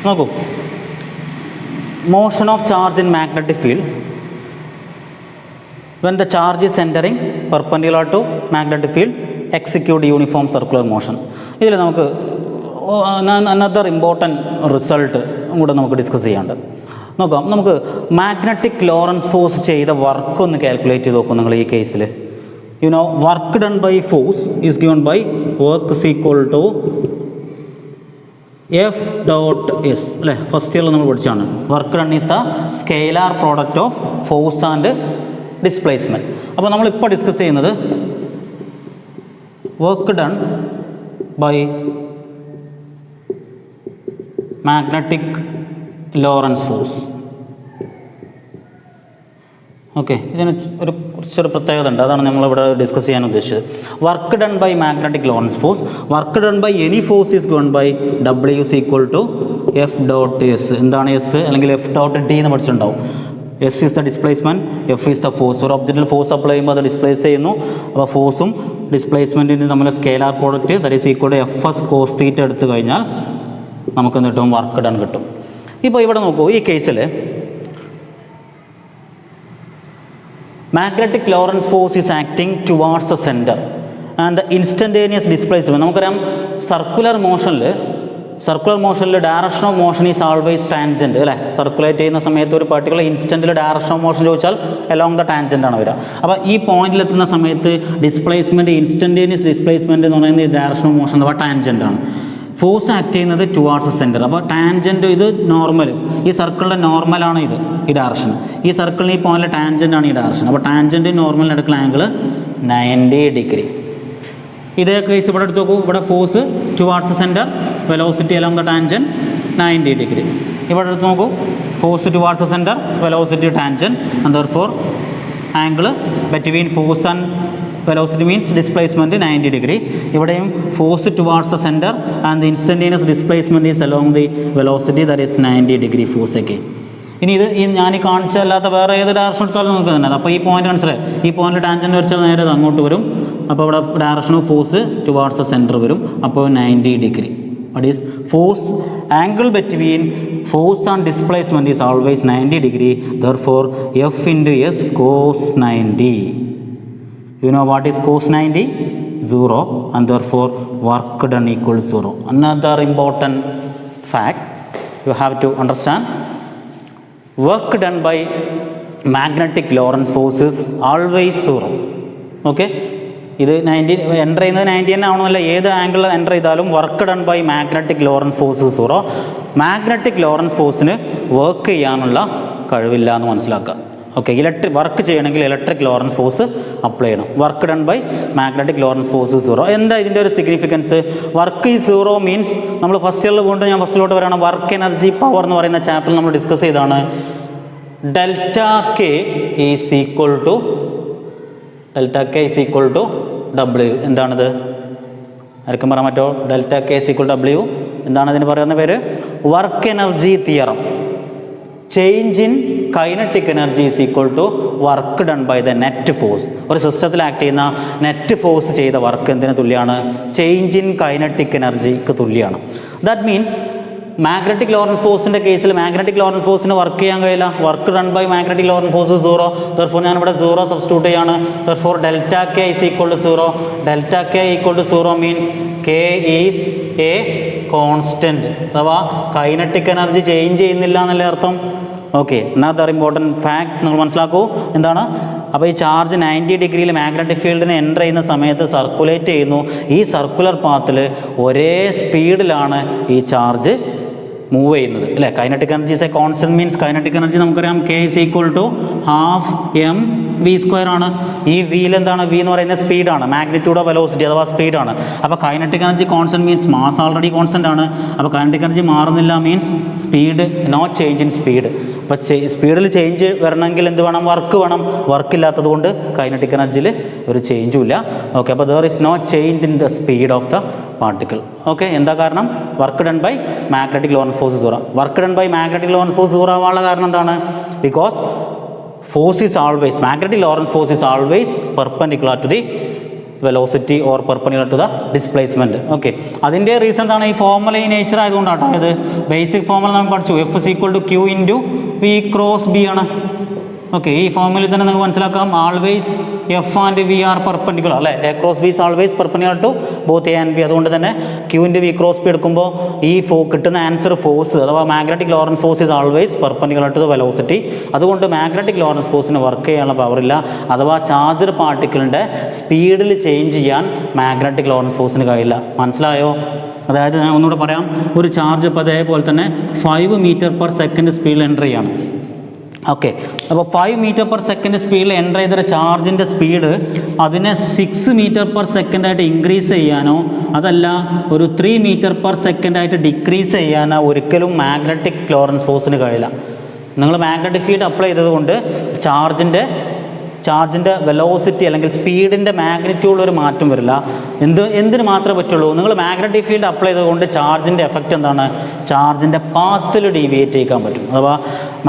നോക്കൂ, motion of charge in magnetic field when the charge is entering perpendicular to magnetic field execute uniform circular motion. ഇതിൽ നമുക്ക് another important result കൂടെ നമുക്ക് discuss ചെയ്യാണ്ട്. നോക്കാം, നമുക്ക് മാഗ്നറ്റിക് ലോറൻസ് ഫോഴ്സ് ചെയ്ത വർക്ക് ഒന്ന് കാൽക്കുലേറ്റ് ചെയ്ത് നോക്കും നിങ്ങൾ ഈ കേസിൽ. You know work done by force is given by work is equal to F dot S അല്ലേ, ഫസ്റ്റ് ഇയറിൽ നമ്മൾ പഠിച്ചാണ്. Work done is the scalar product of force and displacement. അപ്പോൾ നമ്മളിപ്പോൾ ഡിസ്കസ് ചെയ്യുന്നത് work done by magnetic Lorentz force. Okay, ഇതിന് കുറച്ചൊരു പ്രത്യേകത ഉണ്ട്, അതാണ് നമ്മളിവിടെ ഡിസ്കസ് ചെയ്യാൻ ഉദ്ദേശിച്ചത്. Work done by magnetic Lorentz force, work done by any force is given by W is equal to F dot S. എന്താണ് എസ്? അല്ലെങ്കിൽ എഫ് ഡോട്ട് ഡി എന്ന് പഠിച്ചിട്ടുണ്ടാവും. S is the displacement, F is the force. ഒരു ഒബ്ജക്റ്റിൽ force apply ചെയ്യുമ്പോൾ അത് displace ചെയ്യുന്നു. അപ്പോൾ ഫോഴ്സും ഡിസ്പ്ലേസ്മെൻറ്റിൻ്റെ തമ്മിൽ scalar product that is equal to F S cos theta എടുത്തു കഴിഞ്ഞാൽ നമുക്ക് എന്ത് കിട്ടും? വർക്ക് ഡൺ കിട്ടും. ഇപ്പോൾ ഇവിടെ നോക്കൂ, ഈ കേസിൽ magnetic Lorentz force is acting towards the center and the instantaneous displacement. നമുക്കറിയാം സർക്കുലർ മോഷനിൽ direction of motion is always tangent അല്ലേ. സർക്കുലേറ്റ് ചെയ്യുന്ന സമയത്ത് ഒരു പർട്ടിക്കുലർ ഇൻസ്റ്റൻറ്റിൽ ഡയറക്ഷൻ ഓഫ് മോഷൻ ചോദിച്ചാൽ അലോങ് ദ ടാൻജൻ്റ് ആണ് വരിക. അപ്പോൾ ഈ പോയിന്റിലെത്തുന്ന സമയത്ത് ഡിസ്പ്ലേസ്മെൻറ്റ്, ഇൻസ്റ്റൻറ്റേനിയസ് ഡിസ്പ്ലേസ്മെൻറ്റ് എന്ന് പറയുന്നത് ഈ ഡയറക്ഷൻ ഓഫ് മോഷൻ അഥവാ ടാൻജൻ്റ് ആണ്. ഫോഴ്സ് ആക്ട് ചെയ്യുന്നത് ടുവാർഡ്സ് ദ സെൻറ്റർ. അപ്പോൾ ടാൻജൻറ്റ് ഇത് നോർമൽ, ഈ സർക്കിളിൻ്റെ നോർമലാണ് ഇത് ഈ ഡയറക്ഷൻ. ഈ സർക്കിളിന് ഈ പോയിന്റിലെ ടാൻജൻ്റ് ആണ് ഈ ഡയറക്ഷൻ. അപ്പോൾ ടാൻജൻറ്റ് നോർമലിന് എടുക്കുന്ന ആംഗിൾ 90 ഡിഗ്രി. ഇതേ കേസ് ഇവിടെ എടുത്ത് നോക്കൂ, ഇവിടെ force towards the centre, velocity along the tangent 90 degree. ഇവിടെ എടുത്ത് നോക്കൂ, force towards the centre, velocity tangent, and therefore angle between force and velocity means displacement 90 degree. ഇവിടെയും force towards the centre and the instantaneous displacement is along the velocity that is 90 degree force ഒക്കെ. ഇനി ഇത് ഞാൻ ഈ കാണിച്ചല്ലാത്ത വേറെ ഏത് direction എടുത്താലും നമുക്ക് തന്നെ. അപ്പോൾ ഈ പോയിന്റ് മനസ്സിലായി, ഈ പോയിന്റ് ടാൻജൻറ്റ് വരച്ചാൽ നേരെ അങ്ങോട്ട് വരും. അപ്പോൾ ഇവിടെ direction of force towards the centre വരും. അപ്പോൾ 90 degree. What is force? Angle between force and displacement is always 90 degree. Therefore, F into S cos 90. You know what is cos 90? 0, and therefore work done equals 0. Another important fact you have to understand: work done by magnetic Lorentz force is always 0. Okay? ഇത് 90 enter ചെയ്യുന്നത് 90 തന്നെ ആവണമല്ല, ഏത് angle enter ചെയ്താലും work done by magnetic Lorentz force 0. Magnetic Lorentz ഫോഴ്സിന് work ചെയ്യാനുള്ള കഴിവില്ല എന്ന് മനസ്സിലാക്കുക. ഓക്കെ, വർക്ക് ചെയ്യണമെങ്കിൽ ഇലക്ട്രിക് ലോറൻസ് ഫോഴ്സ് അപ്ലൈ ചെയ്യണം. Work done by magnetic Lorentz force 0. എന്താ ഇതിൻ്റെ ഒരു സിഗ്നിഫിക്കൻസ്? വർക്ക് ഈ 0 മീൻസ് നമ്മൾ ഫസ്റ്റ് ഇയറിൽ കൊണ്ട് ഞാൻ ഫസ്റ്റിലോട്ട് വരണം. വർക്ക് എനർജി പവർ എന്ന് പറയുന്ന ചാപ്റ്ററിൽ നമ്മൾ ഡിസ്കസ് ചെയ്താണ്. Delta K is equal to W. എന്താണിത്? ആർക്കും പറയാൻ പറ്റുമോ? Delta K is equal W എന്താണ് ഇതിന് പറയുന്ന പേര്? Work energy theorem. Change in kinetic energy is equal to work done by the net force. ഒരു സിസ്റ്റത്തിൽ ആക്ട് ചെയ്യുന്ന നെറ്റ് ഫോഴ്സ് ചെയ്ത വർക്ക് എന്തിന് തുല്യമാണ്? ചേഞ്ച് ഇൻ കൈനറ്റിക് എനർജിക്ക് തുല്യമാണ്. ദാറ്റ് മീൻസ് മാഗ്നറ്റിക് ലോറൻസ് ഫോഴ്സിൻ്റെ കേസിൽ മാഗ്നറ്റിക് ലോറൻസ് ഫോഴ്സിന് വർക്ക് ചെയ്യാൻ കഴിയില്ല. Work done by magnetic Lorentz force 0. Therefore ഞാനിവിടെ 0 സബ്സ്റ്റിറ്റ്യൂട്ട് ചെയ്യാണ്. Therefore delta K is equal to 0. Delta K equal to 0 means K is a constant, അഥവാ കൈനറ്റിക് എനർജി ചേഞ്ച് ചെയ്യുന്നില്ല എന്നല്ലേ അർത്ഥം. ഓക്കെ, അനദർ ഇമ്പോർട്ടൻറ്റ് ഫാക്ട് നിങ്ങൾ മനസ്സിലാക്കൂ. എന്താണ്? അപ്പോൾ ഈ ചാർജ് 90 ഡിഗ്രിയിൽ മാഗ്നറ്റിക് ഫീൽഡിന് എൻ്റർ ചെയ്യുന്ന സമയത്ത് സർക്കുലേറ്റ് ചെയ്യുന്നു. ഈ സർക്കുലർ പാത്തിൽ ഒരേ സ്പീഡിലാണ് ഈ ചാർജ് മൂവ് ചെയ്യുന്നത് അല്ലേ. Kinetic energy is a constant means kinetic energy നമുക്കറിയാം K is equal to half M V square ആണ്. ഈ വിയിൽ എന്താണ്? വി എന്ന് പറയുന്നത് സ്പീഡാണ്, മാഗ്നിറ്റ്യൂഡ് ഓഫ് വെലോസിറ്റി അഥവാ സ്പീഡാണ്. അപ്പോൾ kinetic energy constant means mass already constant ആണ്. അപ്പോൾ കൈനറ്റിക് എനർജി മാറുന്നില്ല means speed no change in speed. അപ്പോൾ സ്പീഡിൽ ചേഞ്ച് വരണമെങ്കിൽ എന്ത് വേണം? വർക്ക് വേണം. വർക്ക് ഇല്ലാത്തത് കൊണ്ട് കൈനറ്റിക് എനർജിയിൽ ഒരു ചേഞ്ചും ഇല്ല. ഓക്കെ, അപ്പോൾ there is no change in the speed of the particle. Okay, എന്താ കാരണം? Work done by magnetic Lorentz force 0. Work done by magnetic Lorentz force 0 ആവാനുള്ള കാരണം എന്താണ്? Because force is always, magnetic Lorentz force is always perpendicular to the velocity or perpendicular to the displacement. Okay, അതിൻ്റെ reason എന്താണ്? ഈ formula ഈ nature ആയതുകൊണ്ടാട്ടോ. അതായത് basic formula നമ്മൾ പഠിച്ചു, F is equal to Q into V cross B ആണ്. Okay, ഈ ഫോർമുലയിൽ തന്നെ നിങ്ങൾക്ക് മനസ്സിലാക്കാം, always F and V are perpendicular അല്ലേ. A cross B is always perpendicular to both A and B. അതുകൊണ്ട് തന്നെ Q into V cross B എടുക്കുമ്പോൾ ഈ കിട്ടുന്ന ആൻസർ ഫോഴ്സ് അഥവാ magnetic Lorentz force is always perpendicular to the velocity. അതുകൊണ്ട് magnetic Lorentz ഫോഴ്സിന് work ചെയ്യാനുള്ള പവറില്ല. അഥവാ ചാർജർ പാർട്ടിക്കിളിൻ്റെ സ്പീഡിൽ ചേഞ്ച് ചെയ്യാൻ മാഗ്നറ്റിക് ലോറൻസ് ഫോഴ്സിന് കഴിയില്ല. മനസ്സിലായോ? അതായത് ഞാൻ ഒന്നുകൂടെ പറയാം, ഒരു ചാർജ് ഇപ്പോൾ അതേപോലെ തന്നെ 5 മീറ്റർ പെർ സെക്കൻഡ് സ്പീഡിൽ എൻ്റർ ചെയ്യാണ്. ഓക്കെ, അപ്പോൾ 5 മീറ്റർ പെർ സെക്കൻഡ് സ്പീഡിൽ എൻ്റർ ചെയ്തൊരു ചാർജിൻ്റെ സ്പീഡ് അതിനെ 6 മീറ്റർ പെർ സെക്കൻഡായിട്ട് ഇൻക്രീസ് ചെയ്യാനോ അതല്ല ഒരു 3 മീറ്റർ പെർ സെക്കൻഡായിട്ട് ഡിക്രീസ് ചെയ്യാനോ ഒരിക്കലും മാഗ്നറ്റിക് ലോറൻസ് ഫോഴ്സിന് കഴിയില്ല. നിങ്ങൾ മാഗ്നറ്റിക് ഫീൽഡ് അപ്ലൈ ചെയ്തതുകൊണ്ട് ചാർജിൻ്റെ വെലോസിറ്റി അല്ലെങ്കിൽ സ്പീഡിൻ്റെ മാഗ്നിറ്റ്യൂഡിൽ ഒരു മാറ്റം വരില്ല. എന്തിന് മാത്രമേ പറ്റുള്ളൂ? നിങ്ങൾ മാഗ്നറ്റിക് ഫീൽഡ് അപ്ലൈ ചെയ്തുകൊണ്ട് ചാർജിൻ്റെ എഫക്റ്റ് എന്താണ്? ചാർജിൻ്റെ പാത്തിൽ ഡീവിയേറ്റ് ചെയ്യിക്കാൻ പറ്റും. അഥവാ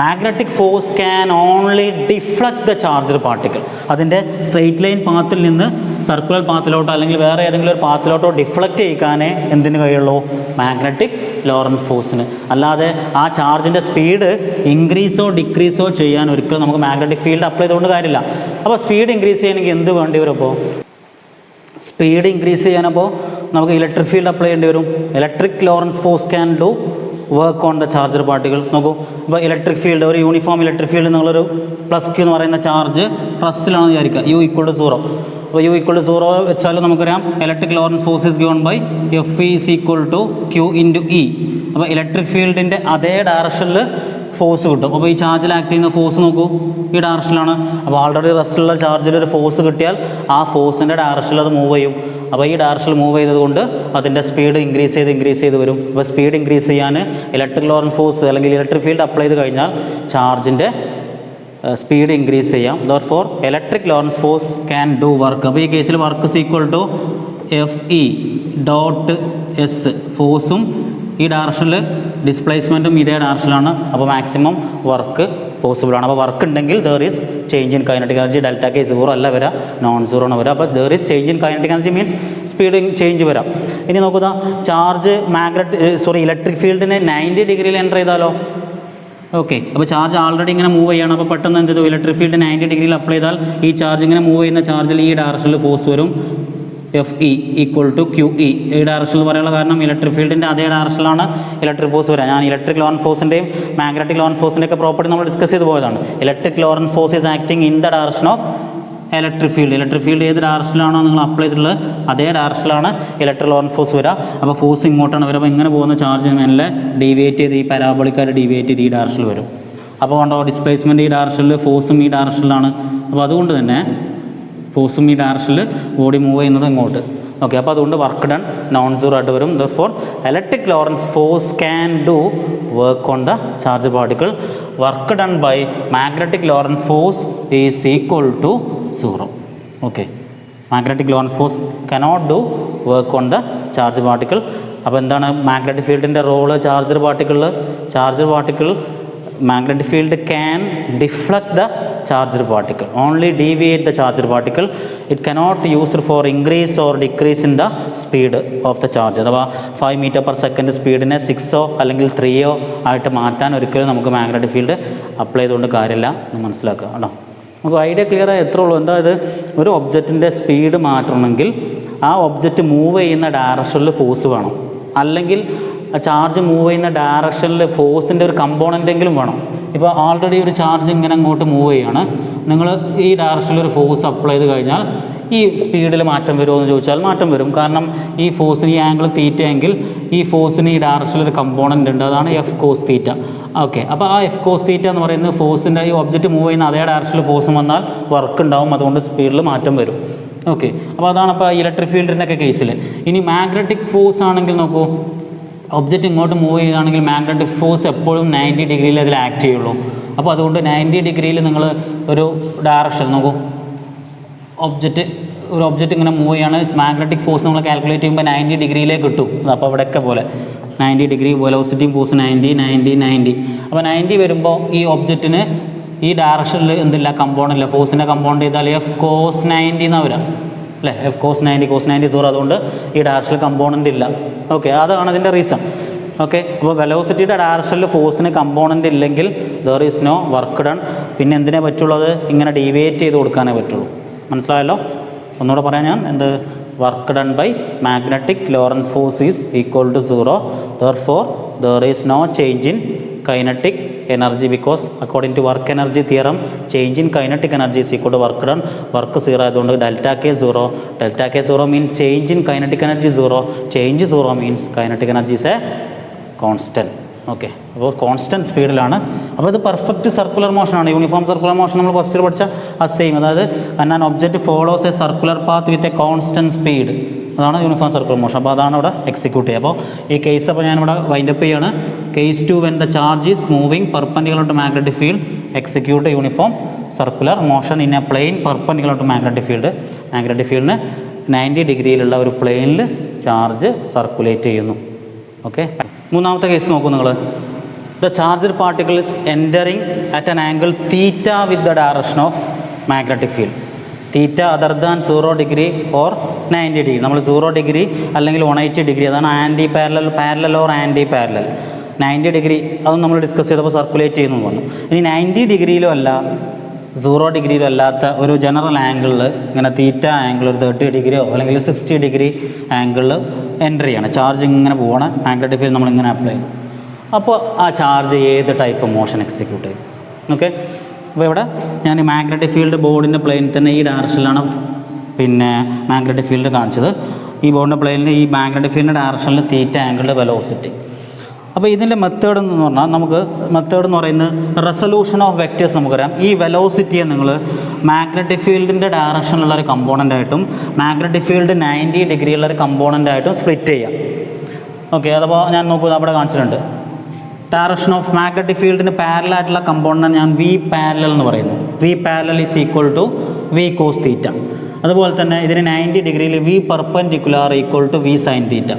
magnetic force can only deflect the charged particle. അതിൻ്റെ സ്ട്രെയിറ്റ് ലൈൻ പാത്തിൽ നിന്ന് സർക്കുലർ പാത്തിലോട്ടോ അല്ലെങ്കിൽ വേറെ ഏതെങ്കിലും ഒരു പാത്തിലോട്ടോ ഡിഫ്ലക്റ്റ് ചെയ്യിക്കാനേ എന്തിന് കഴിയുള്ളൂ? മാഗ്നറ്റിക് ലോറൻസ് ഫോഴ്സിന്. അല്ലാതെ ആ ചാർജിൻ്റെ സ്പീഡ് ഇൻക്രീസോ ഡിക്രീസോ ചെയ്യാൻ ഒരിക്കലും നമുക്ക് മാഗ്നറ്റിക് ഫീൽഡ് അപ്ലൈ ചെയ്തുകൊണ്ട് കാര്യമില്ല. അപ്പോൾ സ്പീഡ് ഇൻക്രീസ് ചെയ്യണമെങ്കിൽ എന്ത് വേണ്ടി വരും? അപ്പോൾ സ്പീഡ് ഇൻക്രീസ് ചെയ്യാനപ്പോൾ നമുക്ക് ഇലക്ട്രിക് ഫീൽഡ് അപ്ലൈ ചെയ്യേണ്ടി വരും. Electric Lorentz force can do work on the charged particle. നോക്കൂ, ഇപ്പോൾ ഇലക്ട്രിക് ഫീൽഡ്, ഒരു യൂണിഫോം ഇലക്ട്രിക് ഫീൽഡ് നിങ്ങളൊരു പ്ലസ് ക്യൂ എന്ന് പറയുന്ന ചാർജ് റെസ്റ്റിലാണെന്ന് വിചാരിക്കുക, യു ഈക്വൽ ടു 0. അപ്പോൾ യു ഈക്വൽ ടു 0 വെച്ചാൽ നമുക്കറിയാം electric Lorentz force is given by F is equal to Q into E. അപ്പോൾ ഇലക്ട്രിക് ഫീൽഡിൻ്റെ അതേ ഡയറക്ഷനിൽ ഫോഴ്സ് കിട്ടും. അപ്പോൾ ഈ ചാർജിൽ ആക്ട് ചെയ്യുന്ന ഫോഴ്സ് നോക്കൂ, ഈ ഡയറക്ഷനിലാണ്. അപ്പോൾ ആൾറെഡി റെസ്റ്റിലുള്ള ചാർജിൽ ഒരു ഫോഴ്സ് കിട്ടിയാൽ ആ ഫോഴ്സിൻ്റെ ഡയറക്ഷനിൽ അത് മൂവ് ചെയ്യും. അപ്പോൾ ഈ ഡയറക്ഷനിൽ മൂവ് ചെയ്തതുകൊണ്ട് അതിൻ്റെ സ്പീഡ് ഇൻക്രീസ് ചെയ്ത് വരും. അപ്പോൾ സ്പീഡ് ഇൻക്രീസ് ചെയ്യാൻ ഇലക്ട്രിക് ലോറൻസ് ഫോഴ്സ് അല്ലെങ്കിൽ ഇലക്ട്രിക് ഫീൽഡ് അപ്ലൈ ചെയ്ത് കഴിഞ്ഞാൽ ചാർജിൻ്റെ സ്പീഡ് ഇൻക്രീസ് ചെയ്യാം. Therefore electric Lorentz force can do work. അപ്പോൾ ഈ കേസിൽ work is equal to F E dot S. ഫോഴ്സും ഈ ഡയറക്ഷനിൽ ഡിസ്പ്ലേസ്മെൻറ്റും ഇതേ ഡയറക്ഷനിലാണ്. അപ്പോൾ മാക്സിമം വർക്ക് പോസിബിളാണ്. അപ്പോൾ വർക്ക് ഉണ്ടെങ്കിൽ there is change in kinetic energy. Delta K 0 അല്ല വരിക, നോൺ 0 ആണ് വരിക. അപ്പോൾ there is change in kinetic energy means speed change വരാം. ഇനി നോക്കുക, ചാർജ് ഇലക്ട്രിക് ഫീൽഡിനെ 90 ഡിഗ്രിയിൽ എൻ്റർ ചെയ്താലോ? ഓക്കെ, അപ്പോൾ ചാർജ് ആൾറെഡി ഇങ്ങനെ മൂവ് ചെയ്യണം. അപ്പോൾ പെട്ടെന്ന് എന്ത് ചെയ്തു? ഇലക്ട്രിക് ഫീൽഡ് 90 ഡിഗ്രിയിൽ അപ്ലൈ ചെയ്താൽ ഈ ചാർജ് ഇങ്ങനെ മൂവ് ചെയ്യുന്ന ചാർജിൽ ഈ ഡയറക്ഷനിൽ ഫോഴ്സ് വരും. F E equal to Q E. ഈ ഡയറക്ഷനിൽ പറയാനുള്ള കാരണം ഇലക്ട്രിക് ഫീൽഡിൻ്റെ അതേ ഡയറക്ഷനിലാണ് ഇലക്ട്രിക് ഫോഴ്സ് വരിക. ഞാൻ ഇലക്ട്രിക് ലോറൻസ് ഫോഴ്സിൻ്റെയും മാഗ്നറ്റിക് ലോറൻസ് ഫോഴ്സിൻ്റെ ഒക്കെ പ്രോപ്പർട്ടി നമ്മൾ ഡിസ്കസ് ചെയ്ത് പോയതാണ്. Electric Lorentz force is acting in the direction of electric field. Electric field ഏത് ഡയറക്ഷനിലാണോ നിങ്ങൾ അപ്ലൈ ചെയ്തിട്ടുള്ളത് അതേ ഡയറക്ഷനിലാണ് ഇലക്ട്രിക് ലോറൻസ് ഫോഴ്സ് വരിക. അപ്പോൾ ഫോഴ്സ് ഇങ്ങോട്ടാണ് വരിക. അപ്പോൾ ഇങ്ങനെ പോകുന്ന ചാർജ് മെല്ലെ ഡീവിയേറ്റ് ചെയ്ത് ഈ പാരാബോളിക്കായിട്ട് ഡീവിയേറ്റ് ചെയ്ത് ഈ ഡയറക്ഷനിൽ വരും. അപ്പോൾ കണ്ടോ, ഡിസ്പ്ലേസ്മെൻറ്റ് ഈ ഡയറക്ഷനിൽ, ഫോഴ്സും ഈ ഡയറക്ഷനിലാണ്. അപ്പോൾ അതുകൊണ്ട് തന്നെ ഫോഴ്സും ഈ ഡയറക്ഷനിൽ ബോഡി മൂവ് ചെയ്യുന്നത് ഇങ്ങോട്ട്. ഓക്കെ, അപ്പോൾ അതുകൊണ്ട് വർക്ക് ഡൺ നോൺ 0 ആയിട്ട് വരും. Therefore electric Lorentz force can do work on the charge particle. Work done by magnetic Lorentz force is equal to 0. Okay, magnetic Lorentz force cannot do work on the charge particle. അപ്പോൾ എന്താണ് magnetic ഫീൽഡിൻ്റെ role charged particle magnetic field can deflect the charged particle, only deviate the charged particle. It cannot use for increase or decrease in the speed of the charge. അഥവാ 5 meter per second സ്പീഡിനെ 6 അല്ലെങ്കിൽ 3 ആയിട്ട് മാറ്റാൻ ഒരിക്കലും നമുക്ക് magnetic field apply ചെയ്തുകൊണ്ട് കാര്യമില്ല എന്ന് മനസ്സിലാക്കുക കേട്ടോ. നമുക്ക് ഐഡിയ ക്ലിയർ ആയി എത്ര ഉള്ളൂ. എന്താ ഇത്, ഒരു ഒബ്ജക്റ്റിൻ്റെ സ്പീഡ് മാറ്റണമെങ്കിൽ ആ ഒബ്ജക്റ്റ് മൂവ് ചെയ്യുന്ന ഡയറക്ഷനിൽ ഫോഴ്സ് വേണം, അല്ലെങ്കിൽ ചാർജ് മൂവ് ചെയ്യുന്ന ഡയറക്ഷനിൽ ഫോഴ്സിൻ്റെ ഒരു കമ്പോണൻ്റെങ്കിലും വേണം. ഇപ്പോൾ ആൾറെഡി ഒരു ചാർജ് ഇങ്ങനെ അങ്ങോട്ട് മൂവ് ചെയ്യുകയാണ്, നിങ്ങൾ ഈ ഡയറക്ഷനിൽ ഒരു ഫോഴ്സ് അപ്ലൈ ചെയ്ത് കഴിഞ്ഞാൽ ഈ സ്പീഡിൽ മാറ്റം വരുമോ എന്ന് ചോദിച്ചാൽ മാറ്റം വരും. കാരണം ഈ ഫോഴ്സിന് ഈ ആംഗിൾ തീറ്റ എങ്കിൽ ഈ ഫോഴ്സിന് ഈ ഡയറക്ഷനിൽ ഒരു കമ്പോണൻ്റ് ഉണ്ട്, അതാണ് എഫ് കോസ് തീറ്റ. ഓക്കെ, അപ്പോൾ ആ എഫ് കോസ് തീറ്റ എന്ന് പറയുന്നത് ഫോഴ്സിൻ്റെ ഈ ഒബ്ജക്റ്റ് മൂവ് ചെയ്യുന്ന അതേ ഡയറക്ഷനിൽ ഫോഴ്സ് വന്നാൽ വർക്ക് ഉണ്ടാവും, അതുകൊണ്ട് സ്പീഡിൽ മാറ്റം വരും. ഓക്കെ, അപ്പോൾ അതാണ് ഇപ്പോൾ ഇലക്ട്രിക് ഫീൽഡിൻ്റെ ഒക്കെ കേസിൽ. ഇനി മാഗ്നറ്റിക് ഫോഴ്സ് ആണെങ്കിൽ നോക്കൂ, ഒബ്ജക്റ്റ് ഇങ്ങോട്ട് മൂവ് ചെയ്യുകയാണെങ്കിൽ മാഗ്നറ്റിക് ഫോഴ്സ് എപ്പോഴും 90 ഡിഗ്രിയിൽ അതിൽ ആക്ട് ചെയ്യുള്ളൂ. അപ്പോൾ അതുകൊണ്ട് 90 ഡിഗ്രിയിൽ നിങ്ങൾ ഒരു ഡയറക്ഷൻ നോക്കൂ, ഒരു ഒബ്ജക്റ്റ് ഇങ്ങനെ മൂവ് ചെയ്യാണ്, മാഗ്നറ്റിക് ഫോഴ്സ് നമ്മൾ കാൽക്കുലേറ്റ് ചെയ്യുമ്പോൾ 90 ഡിഗ്രിയിലേക്ക് കിട്ടും. അപ്പോൾ അവിടെയൊക്കെ പോലെ 90 ഡിഗ്രി, വെലോസിറ്റിയും ഫോഴ്സ് 90. അപ്പോൾ 90 വരുമ്പോൾ ഈ ഒബ്ജക്റ്റിന് ഈ ഡയറക്ഷനിൽ എന്തില്ല, കമ്പോണൻ്റ് ഇല്ല. ഫോഴ്സിൻ്റെ കമ്പോണൻ്റ് ചെയ്താൽ എഫ് കോസ് 90 എന്നാണ് വരാം. അല്ലേ. എഫ് കോസ് 90 0, അതുകൊണ്ട് ഈ ഡയറക്ഷനിൽ കമ്പോണൻ്റ് ഇല്ല. ഓക്കെ, അതാണ് അതിൻ്റെ റീസൺ. ഓക്കെ, അപ്പോൾ വെലോസിറ്റിയുടെ ഡയറക്ഷനിൽ ഫോഴ്സിന് കമ്പോണൻ്റ് ഇല്ലെങ്കിൽ there is no work done. പിന്നെ എന്തിനേ പറ്റുള്ളൂ, അത് ഇങ്ങനെ ഡീവിയേറ്റ് ചെയ്ത് കൊടുക്കാനേ പറ്റുള്ളൂ. മനസ്സിലായല്ലോ? ഒന്നുകൂടെ പറയാം ഞാൻ. എന്ത്? Work done by magnetic Lorentz force is equal to 0. Therefore there is no change in kinetic energy, because according to work energy theorem, change in kinetic energy is equal to work done. Work 0 ആയതുകൊണ്ട് delta K 0. Delta K 0 means change in kinetic energy 0. Change 0 means kinetic energy is a constant. Okay, അപ്പോൾ constant സ്പീഡിലാണ്. അപ്പോൾ ഇത് perfect circular മോഷനാണ്. Uniform circular motion നമ്മൾ ഫസ്റ്റിൽ പഠിച്ച ആ സെയിം. അതായത് an object follows a circular path with a constant speed, അതാണ് യൂണിഫോം സർക്കുലർ മോഷൻ. അപ്പോൾ അതാണ് ഇവിടെ എക്സിക്യൂട്ട് ചെയ്യുക. അപ്പോൾ ഈ കേസ് അപ്പോൾ ഞാനിവിടെ വൈൻഡപ്പ് ചെയ്യാണ്. Case 2, when the charge is moving perpendicular to magnetic field, execute uniform circular motion in a plane perpendicular to magnetic field. Magnetic ഫീൽഡിന് 90 ഡിഗ്രിയിലുള്ള ഒരു പ്ലെയിനിൽ ചാർജ് സർക്കുലേറ്റ് ചെയ്യുന്നു. ഓക്കെ, മൂന്നാമത്തെ കേസ് നോക്കൂ നിങ്ങൾ. The charged particle is entering at an angle theta with the direction of magnetic field. Theta other than 0 degree or 90 degree. നമ്മൾ 0 degree അല്ലെങ്കിൽ 180 ഡിഗ്രി, അതാണ് anti parallel, parallel or anti parallel. 90 degree അതും നമ്മൾ discuss ചെയ്തപ്പോൾ circulate ചെയ്യുന്നു പറഞ്ഞു. ഇനി 90 ഡിഗ്രിയിലും അല്ല 0 ഡിഗ്രിയിലും അല്ലാത്ത ഒരു ജനറൽ ആംഗിളിൽ, ഇങ്ങനെ തീറ്റ ആംഗിൾ ഒരു 30 ഡിഗ്രിയോ അല്ലെങ്കിൽ 60 ഡിഗ്രി ആംഗിളിൽ എൻ്റർ ചെയ്യണം. ചാർജ് ഇങ്ങനെ പോകണം, മാഗ്നറ്റിക് ഫീൽഡ് നമ്മളിങ്ങനെ അപ്ലൈ ചെയ്യും. അപ്പോൾ ആ ചാർജ് ഏത് ടൈപ്പ് മോഷൻ എക്സിക്യൂട്ട് ചെയ്യും? ഓക്കെ, അപ്പോൾ ഇവിടെ ഞാൻ ഈ മാഗ്നറ്റിക് ഫീൽഡ് ബോർഡിൻ്റെ പ്ലെയിനിൽ തന്നെ ഈ ഡയറക്ഷനിലാണ് പിന്നെ മാഗ്നറ്റിക് ഫീൽഡ് കാണിച്ചത്. ഈ ബോർഡിൻ്റെ പ്ലെയിനിൽ ഈ മാഗ്നറ്റിക് ഫീൽഡിൻ്റെ ഡയറക്ഷനിൽ തീറ്റ ആംഗിളിൻ്റെ വെലോസിറ്റി. അപ്പോൾ ഇതിൻ്റെ മെത്തേഡ് എന്ന് പറഞ്ഞാൽ നമുക്ക് മെത്തേഡ് എന്ന് പറയുന്നത് റെസൊല്യൂഷൻ ഓഫ് വെക്റ്റേഴ്സ്. നമുക്കറിയാം ഈ വെലോസിറ്റിയെ നിങ്ങൾ മാഗ്നറ്റിക് ഫീൽഡിൻ്റെ ഡയറക്ഷനിലുള്ള ഒരു കമ്പോണൻ്റായിട്ടും മാഗ്നറ്റിക് ഫീൽഡ് 90 ഡിഗ്രിയുള്ള ഒരു കമ്പോണൻ്റായിട്ടും സ്പ്ലിറ്റ് ചെയ്യാം. ഓക്കെ, അതപ്പോൾ ഞാൻ നോക്കൂ, അവിടെ കാണിച്ചിട്ടുണ്ട്. ഡയറക്ഷൻ ഓഫ് മാഗ്നറ്റിക് ഫീൽഡിന് പാരലായിട്ടുള്ള കമ്പോണൻ്റ് ഞാൻ വി പാരലൽ എന്ന് പറയുന്നു. V parallel is equal to V cos theta. അതുപോലെ തന്നെ ഇതിന് 90 ഡിഗ്രിയിൽ V perpendicular equal to V sine theta.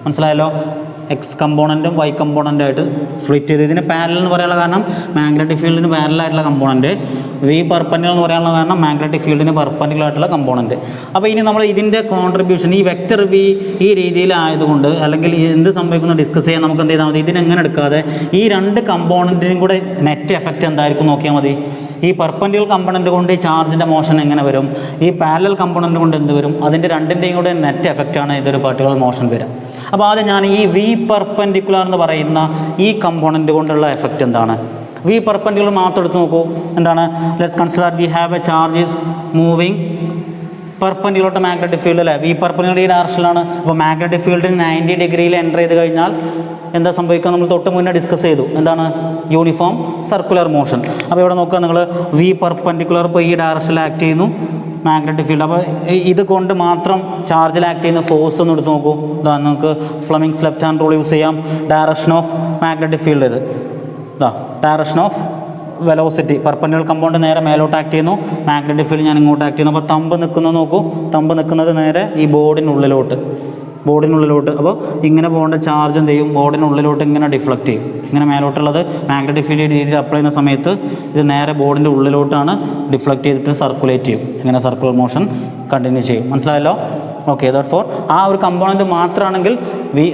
മനസ്സിലായല്ലോ? എക്സ് കമ്പോണൻറ്റും വൈ കമ്പോണൻ്റായിട്ട് സ്പ്ലിറ്റ് ചെയ്ത്. ഇതിന് പാരലൽ എന്ന് പറയാനുള്ള കാരണം മാഗ്നറ്റിക് ഫീൽഡിന് പാരലായിട്ടുള്ള കമ്പോണൻറ്റ്, വി പെർപെൻഡിക്കുലർ എന്ന് പറയാനുള്ള കാരണം മാഗ്നറ്റിക് ഫീൽഡിന് പെർപെൻഡിക്കുലർ ആയിട്ടുള്ള കമ്പോണൻറ്റ്. അപ്പോൾ ഇനി നമ്മൾ ഇതിൻ്റെ കോൺട്രിബ്യൂഷൻ ഈ വെക്റ്റർ വി ഈ രീതിയിലായതുകൊണ്ട്, അല്ലെങ്കിൽ എന്ത് സംഭവിക്കുന്നു ഡിസ്കസ് ചെയ്യാൻ നമുക്ക് എന്ത് ചെയ്താൽ മതി, ഇതിനെങ്ങനെ എടുക്കാതെ ഈ രണ്ട് കമ്പോണൻറ്റിനും കൂടെ നെറ്റ് എഫക്റ്റ് എന്തായിരിക്കും നോക്കിയാൽ മതി. ഈ പെർപെൻഡിക്കുലർ കമ്പോണൻറ്റ് കൊണ്ട് ഈ ചാർജിൻ്റെ മോഷൻ എങ്ങനെ വരും, ഈ പാരലൽ കമ്പോണൻറ്റ് കൊണ്ട് എന്ത് വരും, അതിൻ്റെ രണ്ടിൻ്റെയും കൂടെ നെറ്റ് എഫക്റ്റാണ് ഇതൊരു പർട്ടിക്കുലർ മോഷൻ വരിക. അപ്പോൾ ആദ്യം ഞാൻ ഈ വി പെർപെൻഡിക്കുലർ എന്ന് പറയുന്ന ഈ കമ്പോണൻറ്റ് കൊണ്ടുള്ള എഫക്റ്റ് എന്താണ്, വി പെർപെൻഡിക്കുലർ മാത്രം എടുത്ത് നോക്കൂ. എന്താണ്? Let's consider we have a charge is moving perpendicular to magnetic field അല്ലേ. വി പെർപെൻഡിക്കുലർ ഈ ഡയറക്ഷനിലാണ്. അപ്പോൾ മാഗ്നറ്റിക് ഫീൽഡിന് 90 ഡിഗ്രിയിൽ എൻ്റർ ചെയ്ത് കഴിഞ്ഞാൽ എന്താ സംഭവിക്കുക, നമ്മൾ തൊട്ട് മുന്നേ ഡിസ്കസ് ചെയ്തു. എന്താണ്? Uniform circular motion. അപ്പോൾ ഇവിടെ നോക്കുക നിങ്ങൾ, വി പെർപെൻഡിക്കുലർ ഇപ്പോൾ ഈ ഡയറക്ഷനിൽ ആക്ട് ചെയ്യുന്നു മാഗ്നറ്റിക് ഫീൽഡ്. അപ്പോൾ ഇത് കൊണ്ട് മാത്രം ചാർജിൽ ആക്ട് ചെയ്യുന്ന ഫോഴ്സ് ഒന്ന് എടുത്ത് നോക്കൂ. ഇതാ നിങ്ങൾക്ക് Fleming's left hand rule use ചെയ്യാം. ഡയറക്ഷൻ ഓഫ് മാഗ്നറ്റിക് ഫീൽഡ് ഇത് ഇതാ direction of velocity. Perpendicular component നേരെ മേലോട്ട് ആക്ട് ചെയ്യുന്നു, മാഗ്നറ്റിക് ഫീൽഡ് ഞാൻ ഇങ്ങോട്ട് ആക്ട് ചെയ്യുന്നു. അപ്പോൾ തമ്പ് നിൽക്കുന്നത് നോക്കൂ, തമ്പ് നിൽക്കുന്നത് നേരെ ഈ ബോർഡിനുള്ളിലോട്ട്. അപ്പോൾ ഇങ്ങനെ പോകേണ്ട ചാർജ് എന്ത് ചെയ്യും, ബോർഡിനുള്ളിലോട്ട് ഇങ്ങനെ ഡിഫ്ലക്റ്റ് ചെയ്യും. ഇങ്ങനെ മേലോട്ടുള്ളത് മാഗ്നറ്റിക് ഫീൽഡ് രീതിയിൽ അപ്ലൈ ചെയ്യുന്ന സമയത്ത് ഇത് നേരെ ബോർഡിൻ്റെ ഉള്ളിലോട്ടാണ് ഡിഫ്ലക്റ്റ് ചെയ്തിട്ട് സർക്കുലേറ്റ് ചെയ്യും. ഇങ്ങനെ സർക്കുലർ മോഷൻ കണ്ടിന്യൂ ചെയ്യും. മനസ്സിലായല്ലോ? ഓക്കെ, ദെർഫോർ ആ ഒരു കമ്പോണൻറ്റ് മാത്രമാണെങ്കിൽ